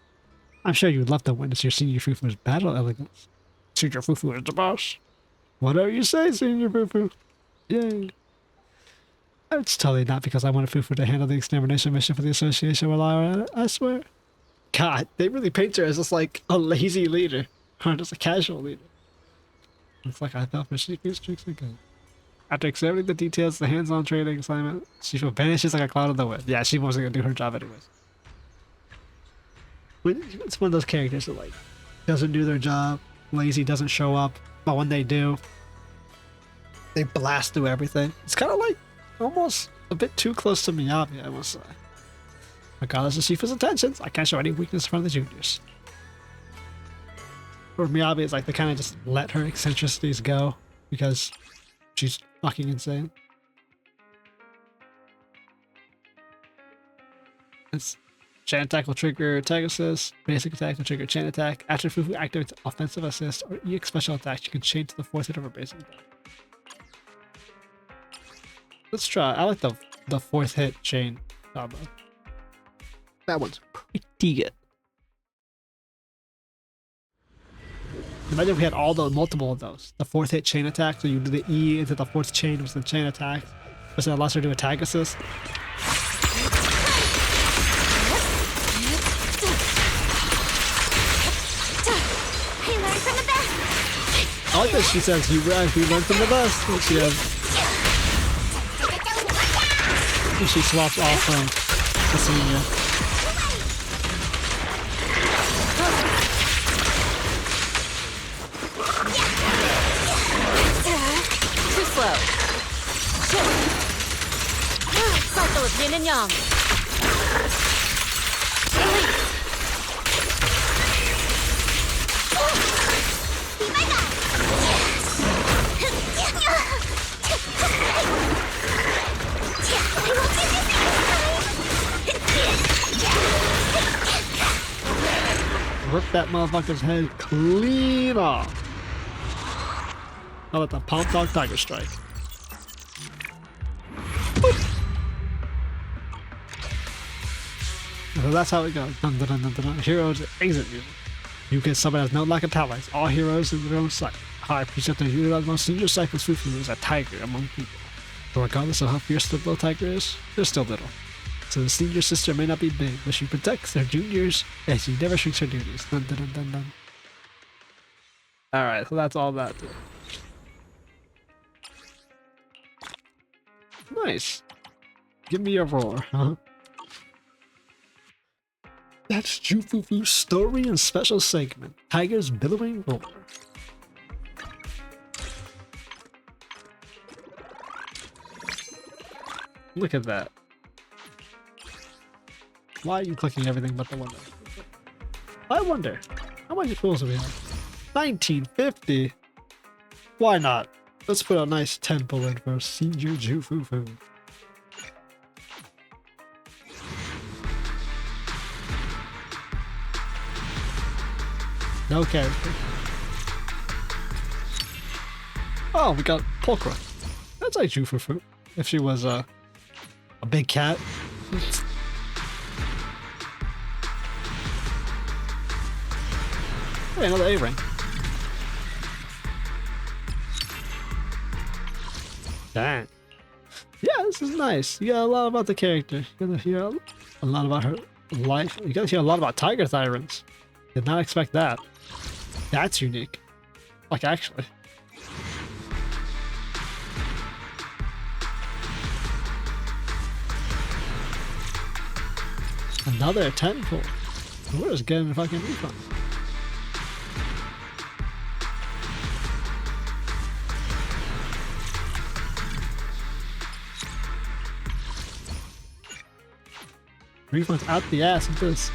I'm sure you would love to witness your Senior Fufu's battle elegance. Senior Fufu is the boss. Whatever you say, Senior Fufu. Yay. It's totally not because I wanted Fufu to handle the extermination mission for the association while I were at it, I swear. God, they really paint her as just like a lazy leader, or just a casual leader. It's like I fell for Shifu's tricks again. After examining the details of the hands-on training assignment, Shifu vanishes like a cloud of the wind. Yeah, she wasn't gonna do her job anyways. It's one of those characters that like doesn't do their job, lazy, doesn't show up, but when they do, they blast through everything. It's kind of like almost a bit too close to Miyabi, I must say. Regardless of Shifu's intentions, I can't show any weakness in front of the juniors. Or Miyabi is like they kind of just let her eccentricities go because she's fucking insane. It's chain attack will trigger tag assist, basic attack will trigger chain attack. After Fufu activates offensive assist or EX special attack, you can chain to the fourth hit of her basic attack. Let's try. I like the fourth hit chain combo. That one's pretty good. Imagine if we had all the multiple of those. The fourth hit chain attack, so you do the E into the fourth chain, which is the chain attack, which then allows her to do a tag assist. I like that she says, you learn from the best. And she swaps off from the senior. Too slow. Cycle of yin and yang. Rip that motherfucker's head clean off. How about the PALMTOP Tiger Strike? So that's how it goes. Dun, dun, dun, dun, dun, dun. Heroes exit music. You can summon as no lack of talents, all heroes in their own sight. High Preceptor utilize most senior cycles Fufu is a tiger among people. But regardless of how fierce the little tiger is, they're still little. So the senior sister may not be big, but she protects her juniors and she never shrinks her duties. Dun, dun, dun, dun, dun. Alright, so that's all that. Nice. Give me a roar, huh? That's Ju Fufu Story and Special Segment. Tiger's Billowing Roar. Look at that. Why are you clicking everything but the window? I wonder, how much pools do we have? 1950? Why not? Let's put a nice 10 pull in for Senior Ju Fufu. No character. Oh, we got Pulcra. That's like Ju Fufu. If she was a big cat. Hey, another A-ring. Dang. Yeah, this is nice. You got a lot about the character. You got to hear a lot about her life. You got to hear a lot about Tiger Tyrants. Did not expect that. That's unique. Like, actually. Another 10 pull. We're just getting a fucking refund. Refunds out the ass of this.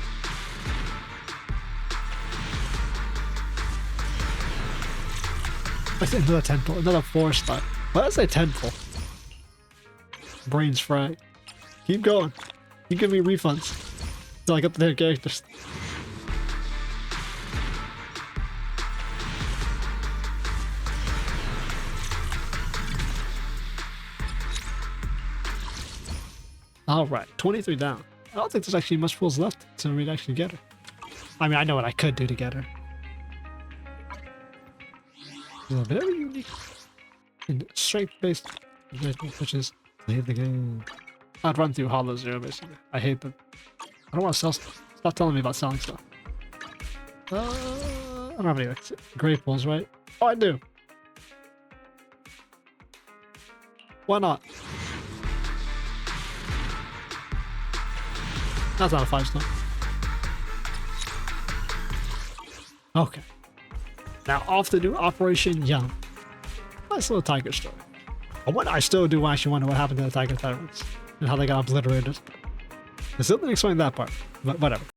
I said another 10 pull, another 4-star. Why did I say 10 pull? Brains fried. Keep going. Keep giving me refunds. Until I get their characters. Alright, 23 down. I don't think there's actually much pulls left to really actually get her. I mean, I know what I could do to get her. She's a very unique and strength-based which is play the game. I'd run through Hollow Zero basically. I hate them. I don't want to sell stuff. Stop telling me about selling stuff. I don't have any like, great pulls, right? Oh, I do. Why not? That's not a 5-star. Okay. Now off to do Operation Young. Nice little tiger story. I still do actually wonder what happened to the Tiger Tyrants and how they got obliterated. I still didn't explain that part, but whatever.